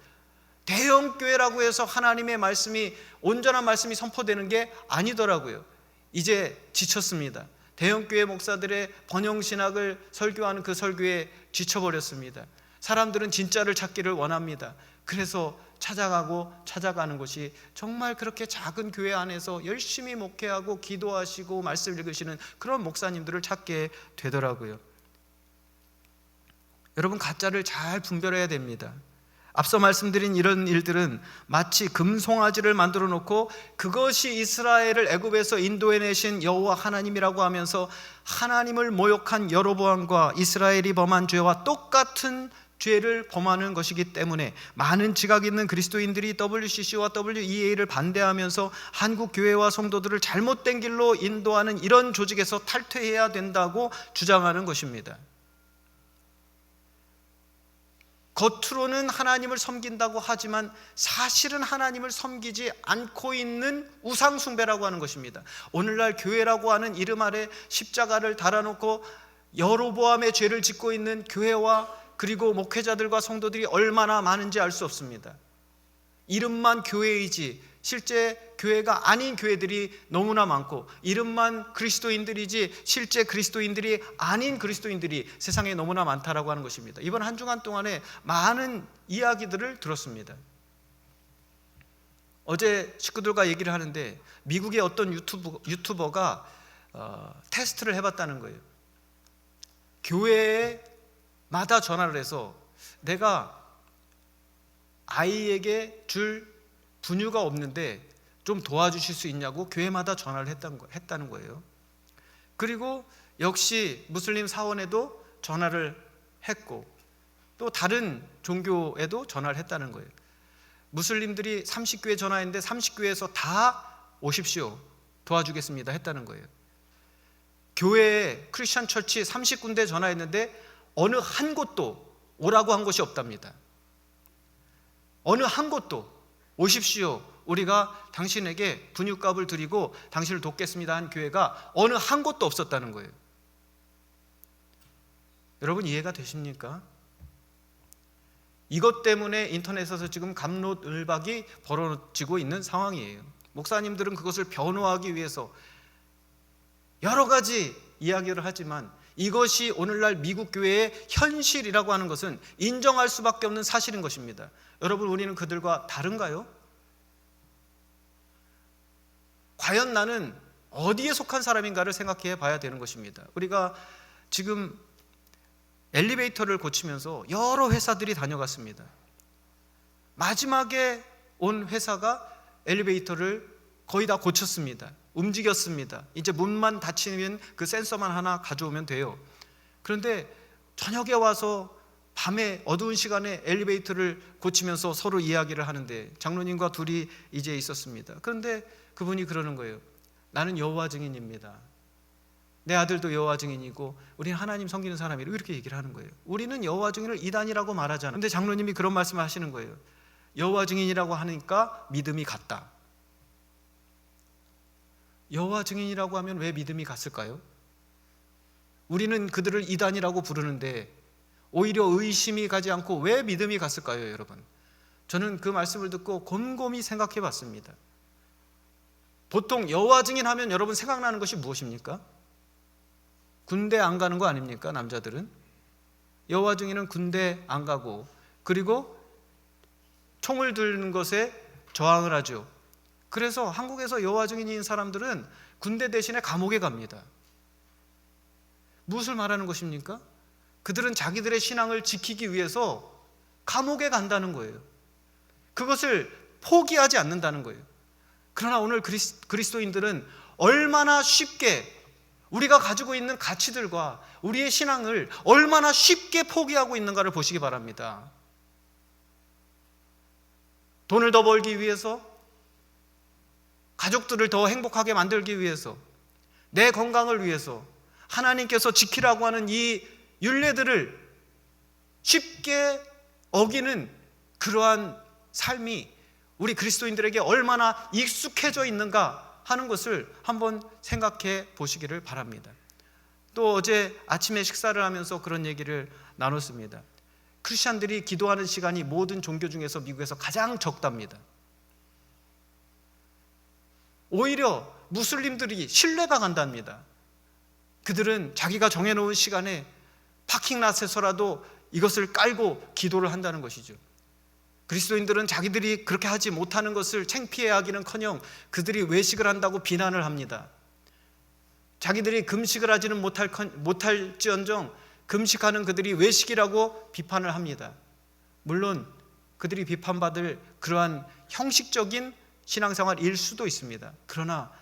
대형 교회라고 해서 하나님의 말씀이, 온전한 말씀이 선포되는 게 아니더라고요. 이제 지쳤습니다. 대형 교회 목사들의 번영신학을 설교하는 그 설교에 지쳐버렸습니다. 사람들은 진짜를 찾기를 원합니다. 그래서 찾아가는 것이 정말 그렇게 작은 교회 안에서 열심히 목회하고 기도하시고 말씀 읽으시는 그런 목사님들을 찾게 되더라고요. 여러분, 가짜를 잘 분별해야 됩니다. 앞서 말씀드린 이런 일들은 마치 금송아지를 만들어 놓고 그것이 이스라엘을 애굽에서 인도해내신 여호와 하나님이라고 하면서 하나님을 모욕한 여로보암과 이스라엘이 범한 죄와 똑같은 죄를 범하는 것이기 때문에 많은 지각 있는 그리스도인들이 WCC와 WEA를 반대하면서 한국 교회와 성도들을 잘못된 길로 인도하는 이런 조직에서 탈퇴해야 된다고 주장하는 것입니다. 겉으로는 하나님을 섬긴다고 하지만 사실은 하나님을 섬기지 않고 있는 우상숭배라고 하는 것입니다. 오늘날 교회라고 하는 이름 아래 십자가를 달아놓고 여로보암의 죄를 짓고 있는 교회와 그리고 목회자들과 성도들이 얼마나 많은지 알 수 없습니다. 이름만 교회이지 실제 교회가 아닌 교회들이 너무나 많고, 이름만 그리스도인들이지 실제 그리스도인들이 아닌 그리스도인들이 세상에 너무나 많다라고 하는 것입니다. 이번 한 주간 동안에 많은 이야기들을 들었습니다. 어제 식구들과 얘기를 하는데 미국의 어떤 유튜버가 테스트를 해봤다는 거예요. 교회마다 전화를 해서 내가 아이에게 줄 분유가 없는데 좀 도와주실 수 있냐고 교회마다 전화를 했다는 거예요. 그리고 역시 무슬림 사원에도 전화를 했고 또 다른 종교에도 전화를 했다는 거예요. 무슬림들이 30교회 전화했는데 30교회에서 다 오십시오. 도와주겠습니다 했다는 거예요. 교회에 크리스천 처치 30군데 전화했는데 어느 한 곳도 오라고 한 곳이 없답니다. 어느 한 곳도 오십시오. 우리가 당신에게 분유값을 드리고 당신을 돕겠습니다 한 교회가 어느 한 곳도 없었다는 거예요. 여러분 이해가 되십니까? 이것 때문에 인터넷에서 지금 갑론을박이 벌어지고 있는 상황이에요. 목사님들은 그것을 변호하기 위해서 여러 가지 이야기를 하지만 이것이 오늘날 미국 교회의 현실이라고 하는 것은 인정할 수밖에 없는 사실인 것입니다. 여러분 우리는 그들과 다른가요? 과연 나는 어디에 속한 사람인가를 생각해 봐야 되는 것입니다. 우리가 지금 엘리베이터를 고치면서 여러 회사들이 다녀갔습니다. 마지막에 온 회사가 엘리베이터를 거의 다 고쳤습니다. 움직였습니다. 이제 문만 닫히면 그 센서만 하나 가져오면 돼요. 그런데 저녁에 와서 밤에 어두운 시간에 엘리베이터를 고치면서 서로 이야기를 하는데 장로님과 둘이 이제 있었습니다. 그런데 그분이 그러는 거예요. 나는 여호와 증인입니다. 내 아들도 여호와 증인이고 우리는 하나님 섬기는 사람이라고 이렇게 얘기를 하는 거예요. 우리는 여호와 증인을 이단이라고 말하잖아요. 그런데 장로님이 그런 말씀을 하시는 거예요. 여호와 증인이라고 하니까 믿음이 갔다. 여호와 증인이라고 하면 왜 믿음이 갔을까요? 우리는 그들을 이단이라고 부르는데 오히려 의심이 가지 않고 왜 믿음이 갔을까요, 여러분? 저는 그 말씀을 듣고 곰곰이 생각해 봤습니다. 보통 여호와 증인하면 여러분 생각나는 것이 무엇입니까? 군대 안 가는 거 아닙니까? 남자들은 여호와 증인은 군대 안 가고 그리고 총을 드는 것에 저항을 하죠. 그래서 한국에서 여호와 증인인 사람들은 군대 대신에 감옥에 갑니다. 무엇을 말하는 것입니까? 그들은 자기들의 신앙을 지키기 위해서 감옥에 간다는 거예요. 그것을 포기하지 않는다는 거예요. 그러나 오늘 그리스도인들은 얼마나 쉽게 우리가 가지고 있는 가치들과 우리의 신앙을 얼마나 쉽게 포기하고 있는가를 보시기 바랍니다. 돈을 더 벌기 위해서, 가족들을 더 행복하게 만들기 위해서, 내 건강을 위해서 하나님께서 지키라고 하는 이 율례들을 쉽게 어기는 그러한 삶이 우리 그리스도인들에게 얼마나 익숙해져 있는가 하는 것을 한번 생각해 보시기를 바랍니다. 또 어제 아침에 식사를 하면서 그런 얘기를 나눴습니다. 크리스찬들이 기도하는 시간이 모든 종교 중에서 미국에서 가장 적답니다. 오히려 무슬림들이 신뢰가 간답니다. 그들은 자기가 정해놓은 시간에 파킹랏에서라도 이것을 깔고 기도를 한다는 것이죠. 그리스도인들은 자기들이 그렇게 하지 못하는 것을 창피해하기는커녕 그들이 외식을 한다고 비난을 합니다. 자기들이 금식을 하지는 못할지언정 금식하는 그들이 외식이라고 비판을 합니다. 물론 그들이 비판받을 그러한 형식적인 신앙생활일 수도 있습니다. 그러나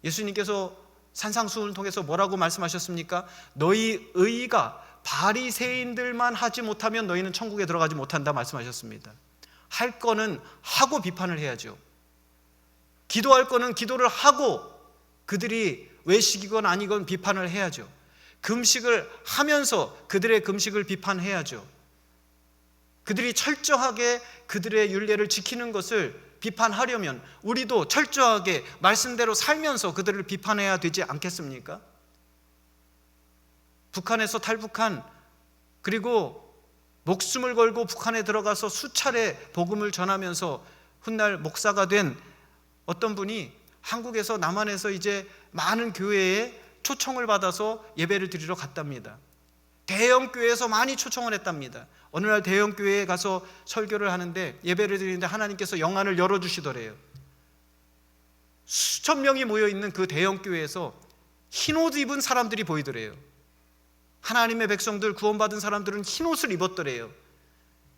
예수님께서 산상수훈을 통해서 뭐라고 말씀하셨습니까? 너희 의가 바리새인들만 하지 못하면 너희는 천국에 들어가지 못한다 말씀하셨습니다. 할 거는 하고 비판을 해야죠. 기도할 거는 기도를 하고 그들이 외식이건 아니건 비판을 해야죠. 금식을 하면서 그들의 금식을 비판해야죠. 그들이 철저하게 그들의 율례를 지키는 것을 비판하려면 우리도 철저하게 말씀대로 살면서 그들을 비판해야 되지 않겠습니까? 북한에서 탈북한 그리고 목숨을 걸고 북한에 들어가서 수차례 복음을 전하면서 훗날 목사가 된 어떤 분이 한국에서 남한에서 이제 많은 교회에 초청을 받아서 예배를 드리러 갔답니다. 대형 교회에서 많이 초청을 했답니다. 어느 날 대형 교회에 가서 설교를 하는데 예배를 드리는데 하나님께서 영안을 열어주시더래요. 수천 명이 모여있는 그 대형 교회에서 흰옷 입은 사람들이 보이더래요. 하나님의 백성들, 구원받은 사람들은 흰옷을 입었더래요.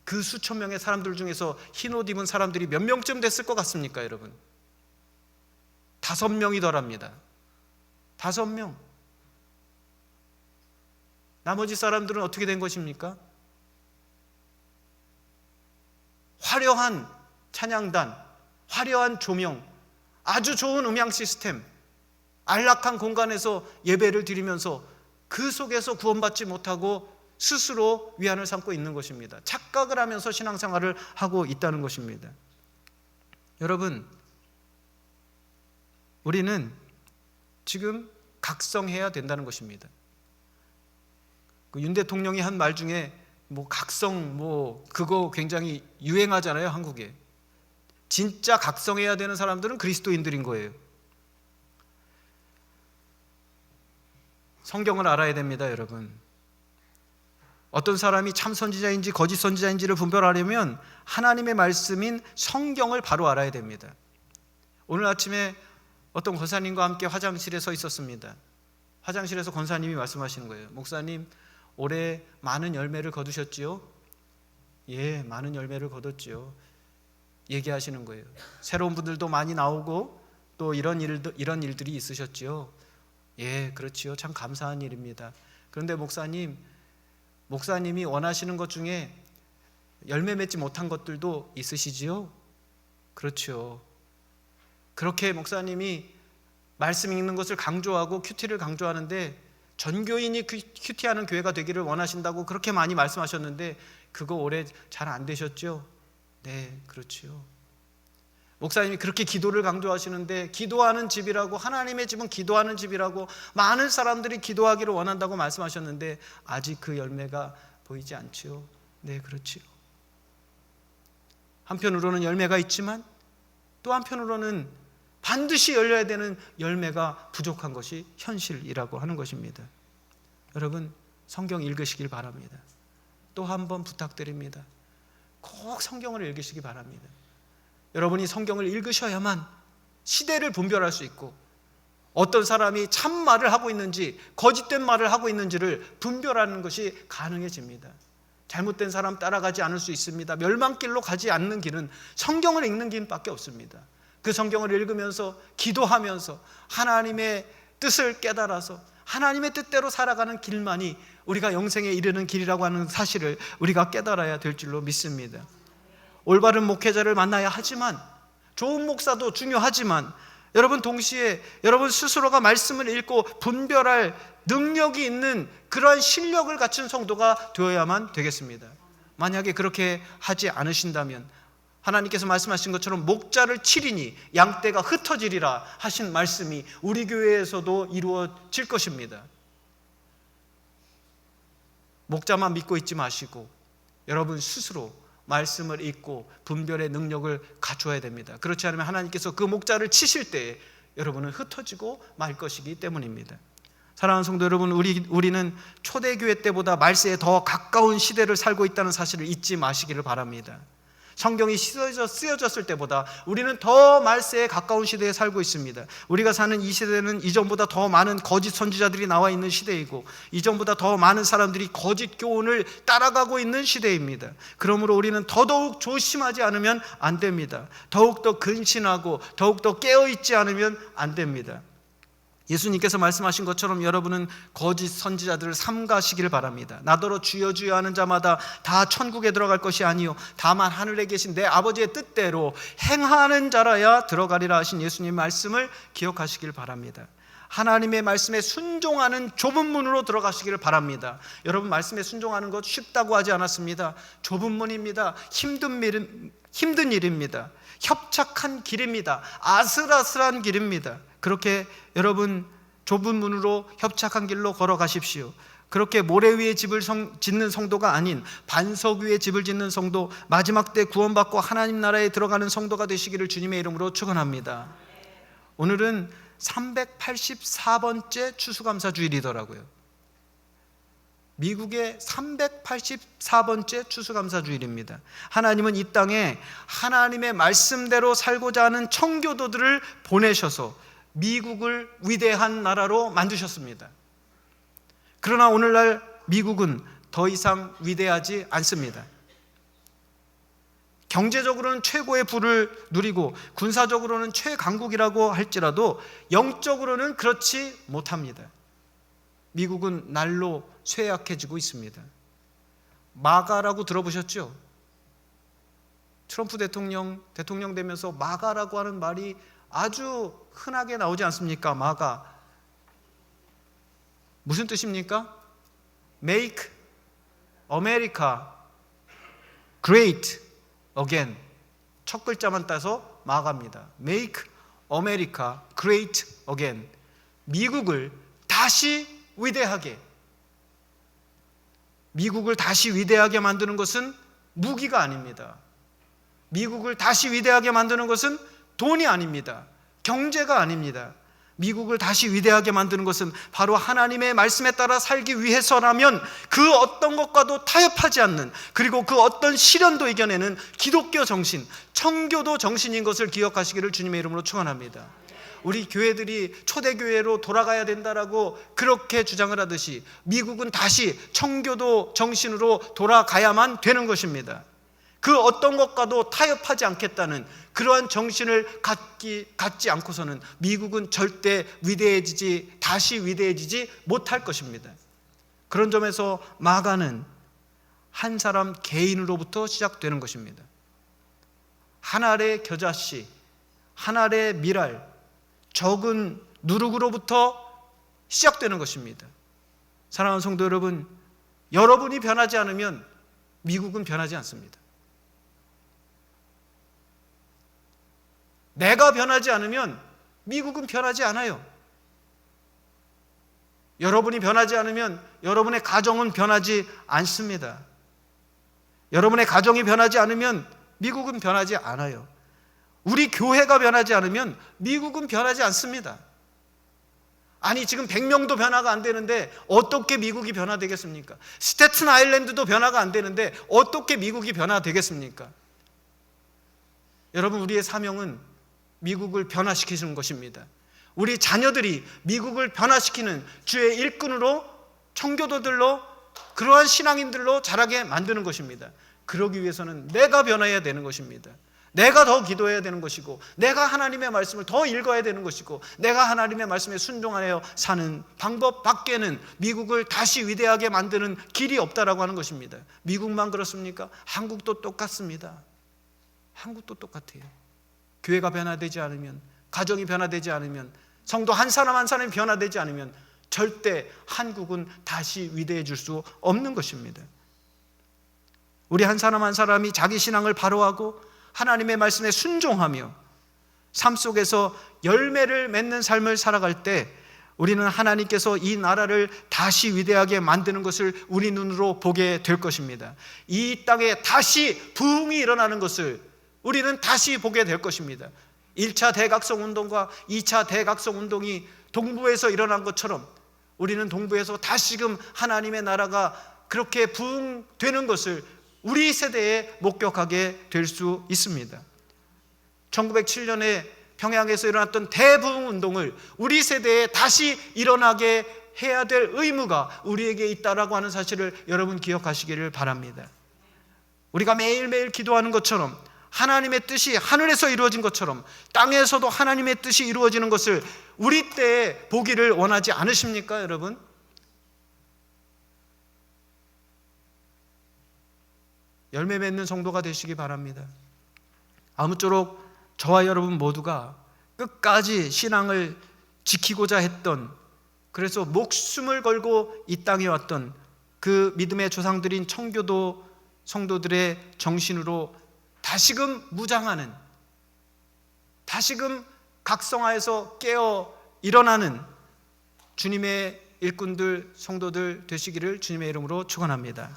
그 수천 명의 사람들 중에서 흰옷 입은 사람들이 몇 명쯤 됐을 것 같습니까, 여러분? 5명이더랍니다. 5명. 나머지 사람들은 어떻게 된 것입니까? 화려한 찬양단, 화려한 조명, 아주 좋은 음향 시스템, 안락한 공간에서 예배를 드리면서 그 속에서 구원받지 못하고 스스로 위안을 삼고 있는 것입니다. 착각을 하면서 신앙생활을 하고 있다는 것입니다. 여러분, 우리는 지금 각성해야 된다는 것입니다. 윤 대통령이 한 말 중에 각성 그거 굉장히 유행하잖아요, 한국에. 진짜 각성해야 되는 사람들은 그리스도인들인 거예요. 성경을 알아야 됩니다, 여러분. 어떤 사람이 참 선지자인지 거짓 선지자인지를 분별하려면 하나님의 말씀인 성경을 바로 알아야 됩니다. 오늘 아침에 어떤 권사님과 함께 화장실에 서 있었습니다. 화장실에서 권사님이 말씀하시는 거예요. 목사님, 올해 많은 열매를 거두셨지요? 예, 많은 열매를 거뒀지요. 얘기하시는 거예요. 새로운 분들도 많이 나오고 또 이런 일들이 있으셨지요? 예, 그렇지요. 참 감사한 일입니다. 그런데 목사님이 원하시는 것 중에 열매 맺지 못한 것들도 있으시지요? 그렇죠. 그렇게 목사님이 말씀 읽는 것을 강조하고 큐티를 강조하는데 전교인이 큐티하는 교회가 되기를 원하신다고 그렇게 많이 말씀하셨는데 그거 올해 잘 안 되셨죠? 네, 그렇지요. 목사님이 그렇게 기도를 강조하시는데 기도하는 집이라고, 하나님의 집은 기도하는 집이라고 많은 사람들이 기도하기를 원한다고 말씀하셨는데 아직 그 열매가 보이지 않지요. 네, 그렇지요. 한편으로는 열매가 있지만 또 한편으로는 반드시 열려야 되는 열매가 부족한 것이 현실이라고 하는 것입니다. 여러분, 성경 읽으시길 바랍니다. 또 한 번 부탁드립니다. 꼭 성경을 읽으시기 바랍니다. 여러분이 성경을 읽으셔야만 시대를 분별할 수 있고 어떤 사람이 참 말을 하고 있는지 거짓된 말을 하고 있는지를 분별하는 것이 가능해집니다. 잘못된 사람 따라가지 않을 수 있습니다. 멸망길로 가지 않는 길은 성경을 읽는 길밖에 없습니다. 그 성경을 읽으면서 기도하면서 하나님의 뜻을 깨달아서 하나님의 뜻대로 살아가는 길만이 우리가 영생에 이르는 길이라고 하는 사실을 우리가 깨달아야 될 줄로 믿습니다. 올바른 목회자를 만나야 하지만, 좋은 목사도 중요하지만, 여러분 동시에 여러분 스스로가 말씀을 읽고 분별할 능력이 있는 그러한 실력을 갖춘 성도가 되어야만 되겠습니다. 만약에 그렇게 하지 않으신다면 하나님께서 말씀하신 것처럼 목자를 치리니 양떼가 흩어지리라 하신 말씀이 우리 교회에서도 이루어질 것입니다. 목자만 믿고 있지 마시고 여러분 스스로 말씀을 읽고 분별의 능력을 갖춰야 됩니다. 그렇지 않으면 하나님께서 그 목자를 치실 때에 여러분은 흩어지고 말 것이기 때문입니다. 사랑하는 성도 여러분, 우리는 초대교회 때보다 말세에 더 가까운 시대를 살고 있다는 사실을 잊지 마시기를 바랍니다. 성경이 쓰여졌을 때보다 우리는 더 말세에 가까운 시대에 살고 있습니다. 우리가 사는 이 시대는 이전보다 더 많은 거짓 선지자들이 나와 있는 시대이고 이전보다 더 많은 사람들이 거짓 교훈을 따라가고 있는 시대입니다. 그러므로 우리는 더더욱 조심하지 않으면 안 됩니다. 더욱더 근신하고 더욱더 깨어있지 않으면 안 됩니다. 예수님께서 말씀하신 것처럼 여러분은 거짓 선지자들을 삼가시기를 바랍니다. 나더러 주여 주여 하는 자마다 다 천국에 들어갈 것이 아니요 다만 하늘에 계신 내 아버지의 뜻대로 행하는 자라야 들어가리라 하신 예수님의 말씀을 기억하시길 바랍니다. 하나님의 말씀에 순종하는 좁은 문으로 들어가시기를 바랍니다. 여러분, 말씀에 순종하는 것 쉽다고 하지 않았습니다. 좁은 문입니다. 힘든 일입니다. 협착한 길입니다. 아슬아슬한 길입니다. 그렇게 여러분 좁은 문으로 협착한 길로 걸어가십시오. 그렇게 모래 위에 집을 짓는 성도가 아닌 반석 위에 집을 짓는 성도, 마지막 때 구원받고 하나님 나라에 들어가는 성도가 되시기를 주님의 이름으로 축원합니다. 오늘은 384번째 추수감사주일이더라고요. 미국의 384번째 추수감사주일입니다. 하나님은 이 땅에 하나님의 말씀대로 살고자 하는 청교도들을 보내셔서 미국을 위대한 나라로 만드셨습니다. 그러나 오늘날 미국은 더 이상 위대하지 않습니다. 경제적으로는 최고의 부를 누리고 군사적으로는 최강국이라고 할지라도 영적으로는 그렇지 못합니다. 미국은 날로 쇠약해지고 있습니다. 마가라고 들어보셨죠? 트럼프 대통령 되면서 마가라고 하는 말이 아주 흔하게 나오지 않습니까? 마가. 무슨 뜻입니까? Make America Great Again. 첫 글자만 따서 마가입니다. Make America Great Again. 미국을 다시 위대하게. 미국을 다시 위대하게 만드는 것은 무기가 아닙니다. 미국을 다시 위대하게 만드는 것은 돈이 아닙니다. 경제가 아닙니다. 미국을 다시 위대하게 만드는 것은 바로 하나님의 말씀에 따라 살기 위해서라면 그 어떤 것과도 타협하지 않는, 그리고 그 어떤 시련도 이겨내는 기독교 정신, 청교도 정신인 것을 기억하시기를 주님의 이름으로 축원합니다. 우리 교회들이 초대교회로 돌아가야 된다라고 그렇게 주장을 하듯이 미국은 다시 청교도 정신으로 돌아가야만 되는 것입니다. 그 어떤 것과도 타협하지 않겠다는 그러한 정신을 갖지 않고서는 미국은 절대 다시 위대해지지 못할 것입니다. 그런 점에서 마가는 한 사람 개인으로부터 시작되는 것입니다. 한 알의 겨자씨, 한 알의 밀알, 적은 누룩으로부터 시작되는 것입니다. 사랑하는 성도 여러분, 여러분이 변하지 않으면 미국은 변하지 않습니다. 내가 변하지 않으면 미국은 변하지 않아요. 여러분이 변하지 않으면 여러분의 가정은 변하지 않습니다. 여러분의 가정이 변하지 않으면 미국은 변하지 않아요. 우리 교회가 변하지 않으면 미국은 변하지 않습니다. 아니, 지금 100명도 변화가 안 되는데 어떻게 미국이 변화되겠습니까? 스태튼 아일랜드도 변화가 안 되는데 어떻게 미국이 변화되겠습니까? 여러분, 우리의 사명은 미국을 변화시키는 것입니다. 우리 자녀들이 미국을 변화시키는 주의 일꾼으로, 청교도들로, 그러한 신앙인들로 자라게 만드는 것입니다. 그러기 위해서는 내가 변화해야 되는 것입니다. 내가 더 기도해야 되는 것이고, 내가 하나님의 말씀을 더 읽어야 되는 것이고, 내가 하나님의 말씀에 순종하여 사는 방법 밖에는 미국을 다시 위대하게 만드는 길이 없다라고 하는 것입니다. 미국만 그렇습니까? 한국도 똑같습니다. 한국도 똑같아요. 교회가 변화되지 않으면, 가정이 변화되지 않으면, 성도 한 사람 한 사람이 변화되지 않으면 절대 한국은 다시 위대해질 수 없는 것입니다. 우리 한 사람 한 사람이 자기 신앙을 바로하고 하나님의 말씀에 순종하며 삶 속에서 열매를 맺는 삶을 살아갈 때 우리는 하나님께서 이 나라를 다시 위대하게 만드는 것을 우리 눈으로 보게 될 것입니다. 이 땅에 다시 부흥이 일어나는 것을 우리는 다시 보게 될 것입니다. 1차 대각성 운동과 2차 대각성 운동이 동부에서 일어난 것처럼 우리는 동부에서 다시금 하나님의 나라가 그렇게 부흥되는 것을 우리 세대에 목격하게 될 수 있습니다. 1907년에 평양에서 일어났던 대부흥 운동을 우리 세대에 다시 일어나게 해야 될 의무가 우리에게 있다라고 하는 사실을 여러분 기억하시기를 바랍니다. 우리가 매일매일 기도하는 것처럼 하나님의 뜻이 하늘에서 이루어진 것처럼 땅에서도 하나님의 뜻이 이루어지는 것을 우리 때에 보기를 원하지 않으십니까, 여러분? 열매 맺는 성도가 되시기 바랍니다. 아무쪼록 저와 여러분 모두가 끝까지 신앙을 지키고자 했던, 그래서 목숨을 걸고 이 땅에 왔던 그 믿음의 조상들인 청교도 성도들의 정신으로 다시금 무장하는, 다시금 각성하여서 깨어 일어나는 주님의 일꾼들, 성도들 되시기를 주님의 이름으로 축원합니다.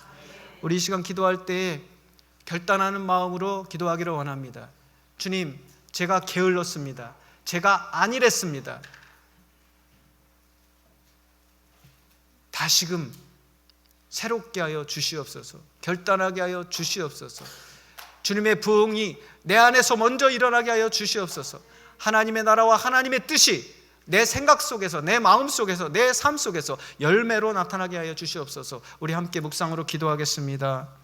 우리 이 시간 기도할 때 결단하는 마음으로 기도하기를 원합니다. 주님, 제가 게을렀습니다. 제가 안일했습니다. 다시금 새롭게 하여 주시옵소서. 결단하게 하여 주시옵소서. 주님의 부흥이 내 안에서 먼저 일어나게 하여 주시옵소서. 하나님의 나라와 하나님의 뜻이 내 생각 속에서, 내 마음 속에서, 내 삶 속에서 열매로 나타나게 하여 주시옵소서. 우리 함께 묵상으로 기도하겠습니다.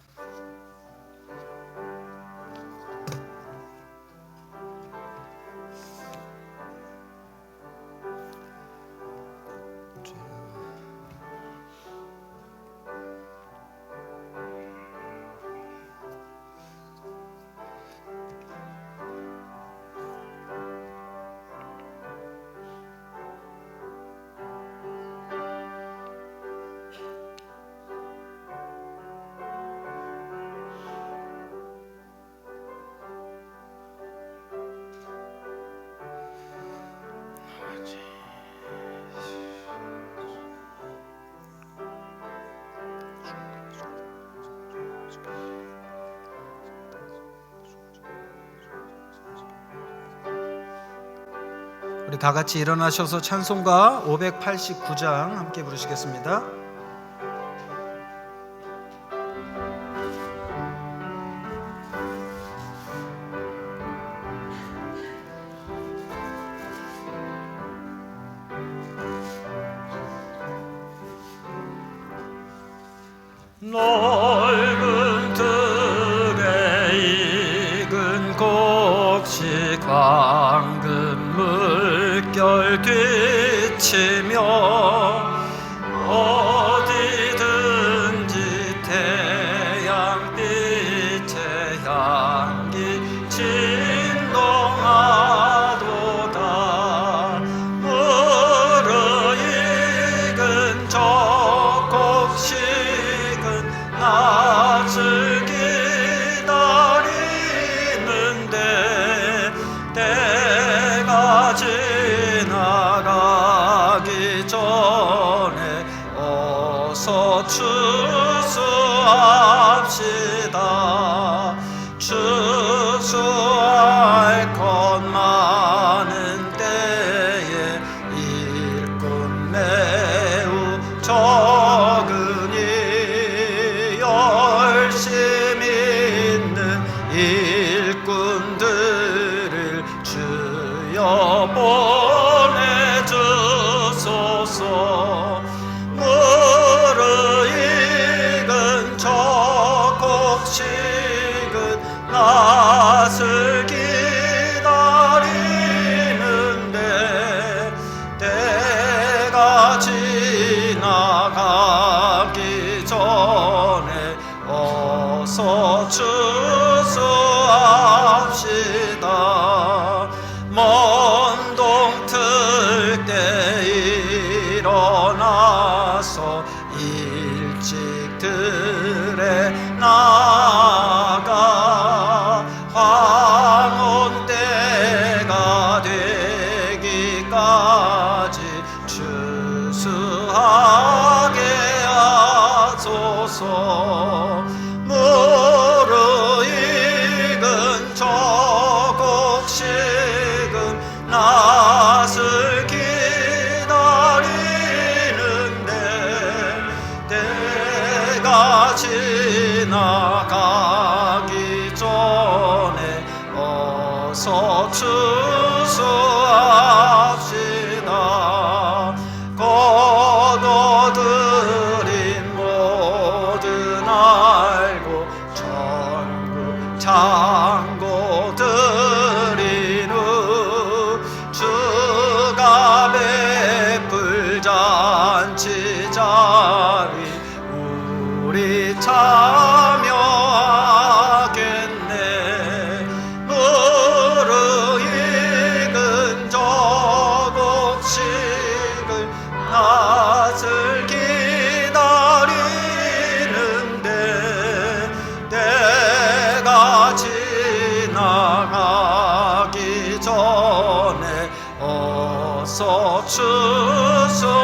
우리 다 같이 일어나셔서 찬송가 589장 함께 부르시겠습니다. 넓은 들에 익은 곡식 황금 물결 뒤치며 어디든지 태양빛의 향기 진동하도다. 무르익은 저 곡식은 낯을 기다리는데 때가 지나가기 전에 어서 추수합시다. 추수할 것 많은 때에 일꾼 매우 적으니 열심히 있는 일꾼들을 주여 보내주소서. 무르익은 저 곡식은 낯을 기다리는데 때가 지나가기 전에 어서 추수합시다. 먼 동틀 때 일어나서 일찍 들에 나가 황혼 때가 되기까지 추수하게 하소서. 무르익은 저 곡식은 낯을 기다리는데 때가 지나가기 전에 어서 추수합시다. 거둬들인 모든 알고 전국 창고 드린 후 주가 베풀 잔치 자리 우리 참여하겠네. 무르익은 저 곡식을 낯을 기다리는데 때가 지나가기 전에 어서 추수합시다.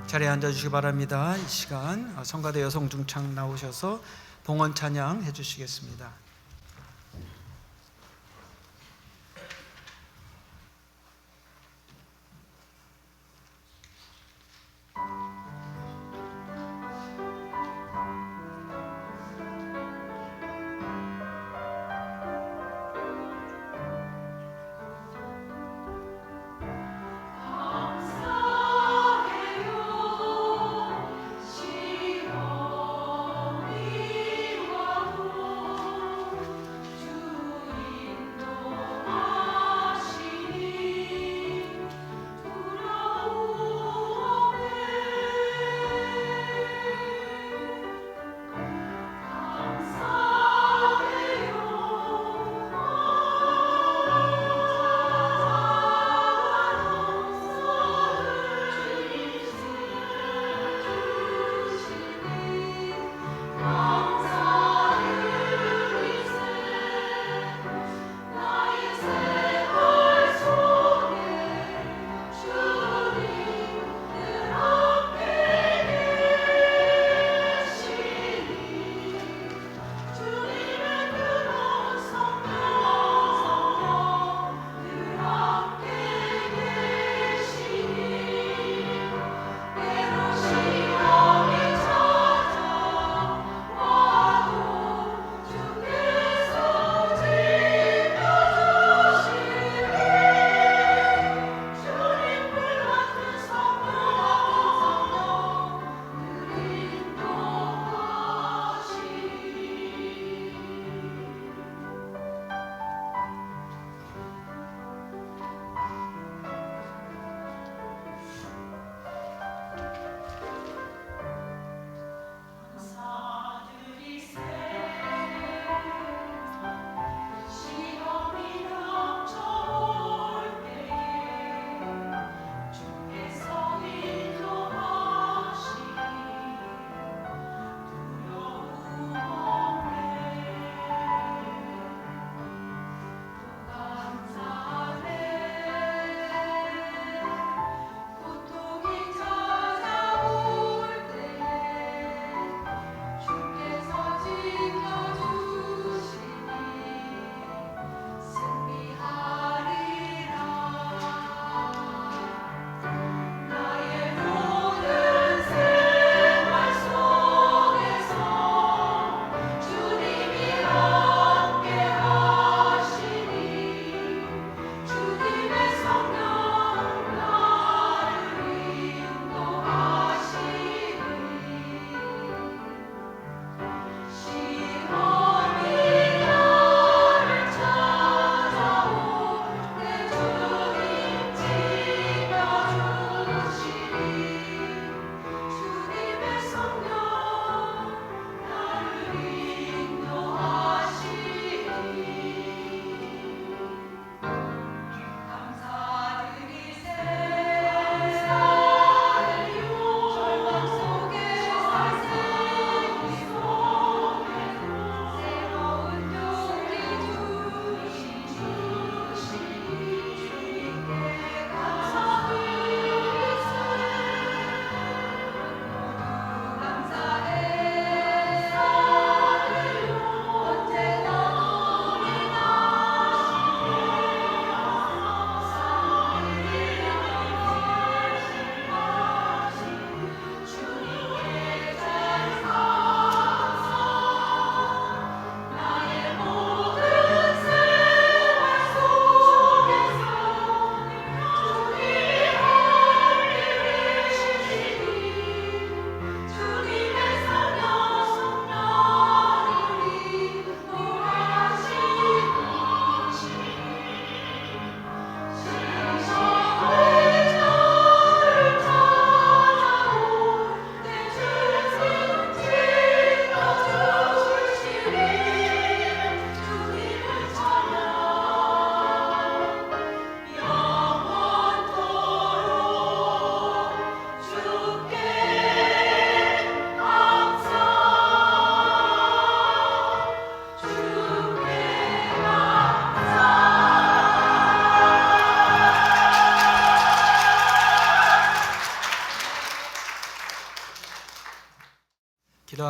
자리에 앉아주시기 바랍니다. 이 시간 성가대 여성 중창 나오셔서 봉헌 찬양 해주시겠습니다. 시험이 와도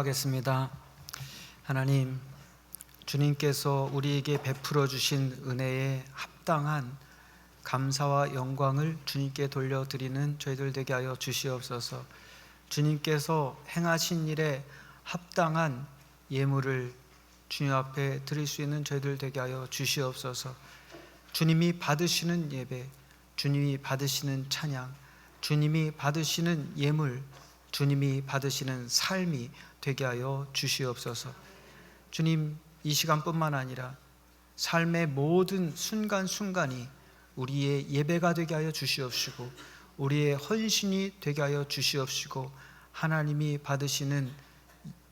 기도하겠습니다. 하나님, 주님께서 우리에게 베풀어 주신 은혜에 합당한 감사와 영광을 주님께 돌려드리는 저희들 되게 하여 주시옵소서. 주님께서 행하신 일에 합당한 예물을 주님 앞에 드릴 수 있는 저희들 되게 하여 주시옵소서. 주님이 받으시는 예배, 주님이 받으시는 찬양, 주님이 받으시는 예물, 주님이 받으시는 삶이 되게 하여 주시옵소서. 주님, 이 시간뿐만 아니라 삶의 모든 순간순간이 우리의 예배가 되게 하여 주시옵시고, 우리의 헌신이 되게 하여 주시옵시고, 하나님이 받으시는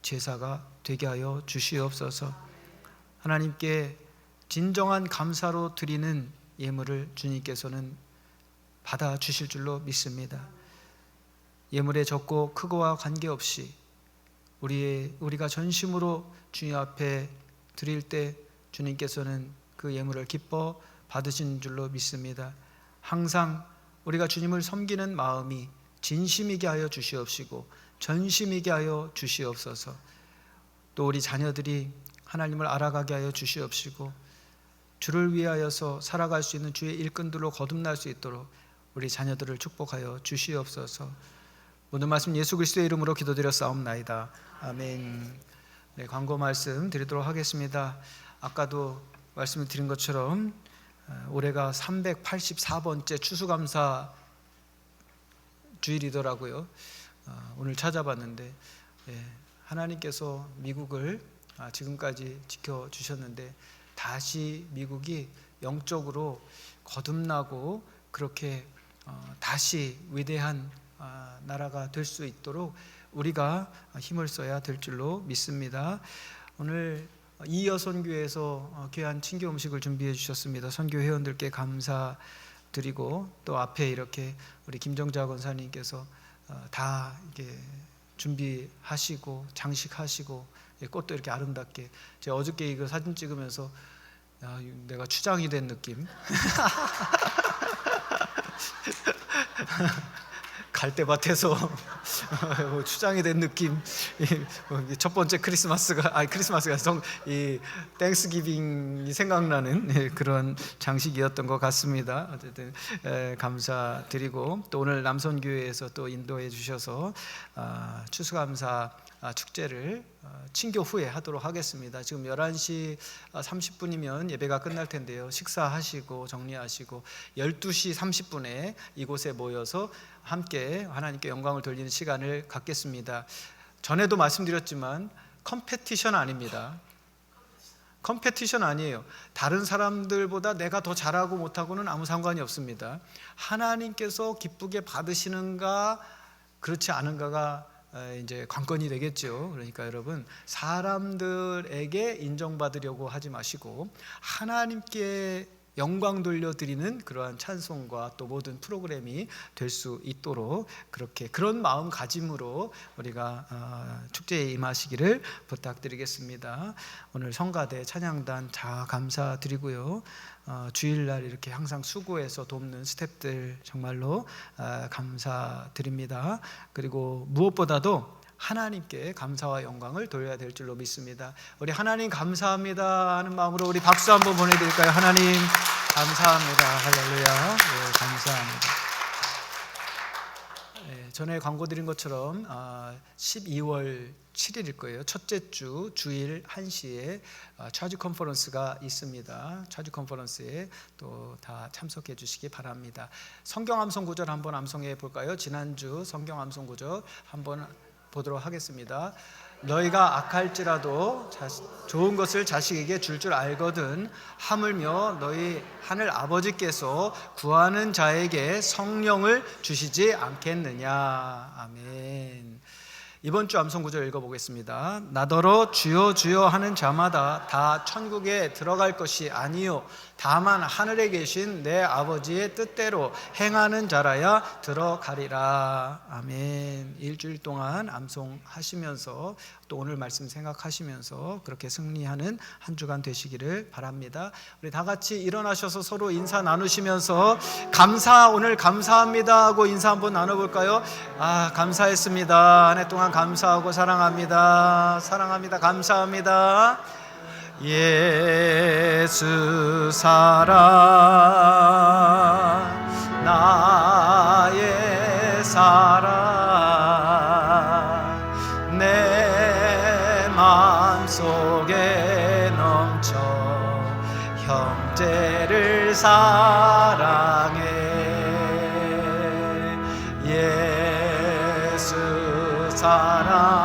제사가 되게 하여 주시옵소서. 하나님께 진정한 감사로 드리는 예물을 주님께서는 받아 주실 줄로 믿습니다. 예물의 적고 크고와 관계없이 우리가 전심으로 주님 앞에 드릴 때 주님께서는 그 예물을 기뻐 받으신 줄로 믿습니다. 항상 우리가 주님을 섬기는 마음이 진심이게 하여 주시옵시고 전심이게 하여 주시옵소서. 또 우리 자녀들이 하나님을 알아가게 하여 주시옵시고 주를 위하여서 살아갈 수 있는 주의 일꾼들로 거듭날 수 있도록 우리 자녀들을 축복하여 주시옵소서. 모든 말씀 예수 그리스도의 이름으로 기도드렸사옵나이다. 아멘. 네, 광고 말씀 드리도록 하겠습니다. 아까도 말씀을 드린 것처럼 올해가 384번째 추수감사 주일이더라고요. 오늘 찾아봤는데 하나님께서 미국을 지금까지 지켜주셨는데 다시 미국이 영적으로 거듭나고 그렇게 다시 위대한 나라가 될 수 있도록 우리가 힘을 써야 될 줄로 믿습니다. 오늘 이여선교회에서 귀한 친교 음식을 준비해 주셨습니다. 선교 회원들께 감사드리고 또 앞에 이렇게 우리 김정자 권사님께서 다 이렇게 준비하시고 장식하시고 꽃도 이렇게 아름답게, 제가 어저께 이거 사진 찍으면서 내가 추장이 된 느낌. 갈대밭에서 추장이 된 느낌. 첫 번째 크리스마스가 이 땡스기빙이 생각나는 그런 장식이었던 것 같습니다. 어쨌든 감사드리고 또 오늘 남선교회에서 또 인도해 주셔서 추수감사 축제를 친교 후에 하도록 하겠습니다. 지금 11시 30분이면 예배가 끝날 텐데요. 식사하시고 정리하시고 12시 30분에 이곳에 모여서 함께 하나님께 영광을 돌리는 시간을 갖겠습니다. 전에도 말씀드렸지만 컴페티션 아닙니다. 컴페티션 아니에요. 다른 사람들보다 내가 더 잘하고 못하고는 아무 상관이 없습니다. 하나님께서 기쁘게 받으시는가 그렇지 않은가가 이제 관건이 되겠죠. 그러니까 여러분, 사람들에게 인정받으려고 하지 마시고 하나님께 영광 돌려드리는 그러한 찬송과 또 모든 프로그램이 될 수 있도록 그런 마음가짐으로 우리가 축제에 임하시기를 부탁드리겠습니다. 오늘 성가대 찬양단 다 감사드리고요. 주일날 이렇게 항상 수고해서 돕는 스태프들 정말로 감사드립니다. 그리고 무엇보다도 하나님께 감사와 영광을 돌려야 될 줄로 믿습니다. 우리 하나님 감사합니다 하는 마음으로 우리 박수 한번 보내드릴까요? 하나님 감사합니다. 할렐루야. 네, 감사합니다. 전에 광고 드린 것처럼 12월 7일일 거예요. 첫째 주 주일 1시에 차주 컨퍼런스가 있습니다. 차주 컨퍼런스에 또 다 참석해 주시기 바랍니다. 성경 암송 구절 한번 암송해 볼까요? 지난주 성경 암송 구절 한번 보도록 하겠습니다. 너희가 악할지라도 좋은 것을 자식에게 줄 알거든 하물며 너희 하늘 아버지께서 구하는 자에게 성령을 주시지 않겠느냐. 아멘. 이번 주 암송 구절 읽어보겠습니다. 나더러 주여 주여 하는 자마다 다 천국에 들어갈 것이 아니요 다만 하늘에 계신 내 아버지의 뜻대로 행하는 자라야 들어가리라. 아멘. 일주일 동안 암송하시면서 또 오늘 말씀 생각하시면서 그렇게 승리하는 한 주간 되시기를 바랍니다. 우리 다 같이 일어나셔서 서로 인사 나누시면서 오늘 감사합니다 하고 인사 한번 나눠볼까요? 감사했습니다. 한 해 동안 감사하고 사랑합니다. 감사합니다. 예수 사랑 나의 사랑 내 마음속에 넘쳐 형제를 사랑해 예수 사랑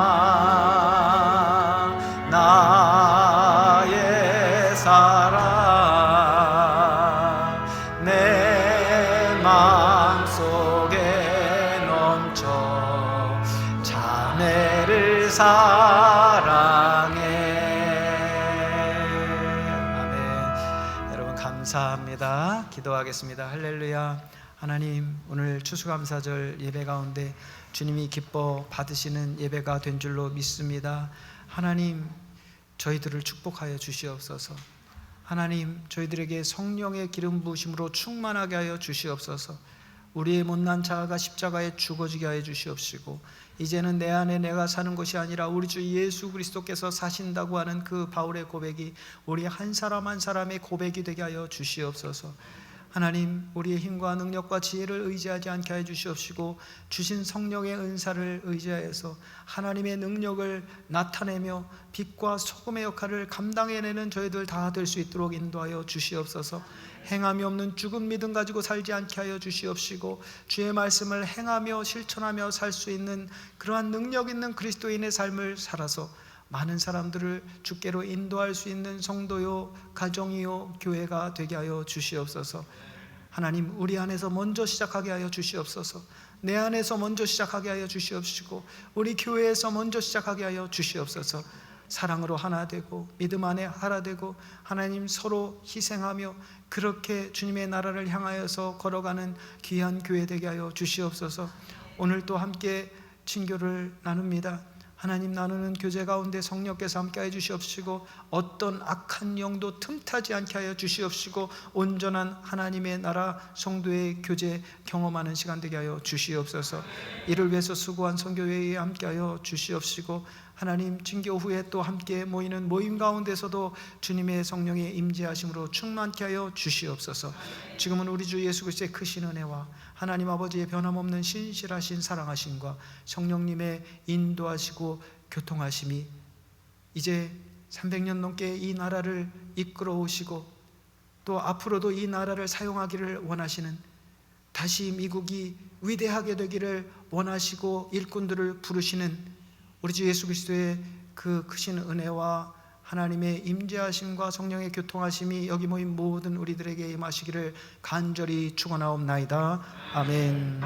나의 사랑 내 마음속에 넘쳐 자매를 사랑해. 아멘. 여러분 감사합니다. 기도하겠습니다. 할렐루야. 하나님, 오늘 추수감사절 예배 가운데 주님이 기뻐 받으시는 예배가 된 줄로 믿습니다. 하나님, 저희들을 축복하여 주시옵소서. 하나님, 저희들에게 성령의 기름 부으심으로 충만하게 하여 주시옵소서. 우리의 못난 자아가 십자가에 죽어지게 하여 주시옵시고, 이제는 내 안에 내가 사는 것이 아니라 우리 주 예수 그리스도께서 사신다고 하는 그 바울의 고백이 우리 한 사람 한 사람의 고백이 되게 하여 주시옵소서. 하나님, 우리의 힘과 능력과 지혜를 의지하지 않게 하여 주시옵시고, 주신 성령의 은사를 의지하여서 하나님의 능력을 나타내며 빛과 소금의 역할을 감당해내는 저희들 다 될 수 있도록 인도하여 주시옵소서. 행함이 없는 죽은 믿음 가지고 살지 않게 하여 주시옵시고, 주의 말씀을 행하며 실천하며 살 수 있는 그러한 능력 있는 그리스도인의 삶을 살아서 많은 사람들을 주께로 인도할 수 있는 성도요, 가정이요, 교회가 되게 하여 주시옵소서. 하나님, 우리 안에서 먼저 시작하게 하여 주시옵소서. 내 안에서 먼저 시작하게 하여 주시옵시고, 우리 교회에서 먼저 시작하게 하여 주시옵소서. 사랑으로 하나 되고 믿음 안에 하나 되고 하나님 서로 희생하며 그렇게 주님의 나라를 향하여서 걸어가는 귀한 교회 되게 하여 주시옵소서. 오늘 또 함께 친교를 나눕니다. 하나님, 나누는 교제 가운데 성령께서 함께해 주시옵시고, 어떤 악한 영도 틈타지 않게 하여 주시옵시고, 온전한 하나님의 나라 성도의 교제 경험하는 시간 되게 하여 주시옵소서. 이를 위해서 수고한 선교회에 함께하여 주시옵시고, 하나님, 징교 후에 또 함께 모이는 모임 가운데서도 주님의 성령의 임재하심으로 충만케 하여 주시옵소서. 지금은 우리 주 예수 그리스도의 크신 은혜와 하나님 아버지의 변함없는 신실하신 사랑하심과 성령님의 인도하시고 교통하심이 이제 300년 넘게 이 나라를 이끌어 오시고 또 앞으로도 이 나라를 사용하기를 원하시는, 다시 미국이 위대하게 되기를 원하시고 일꾼들을 부르시는 우리 주 예수 그리스도의 그 크신 은혜와 하나님의 임재하심과 성령의 교통하심이 여기 모인 모든 우리들에게 임하시기를 간절히 축원하옵나이다. 아멘.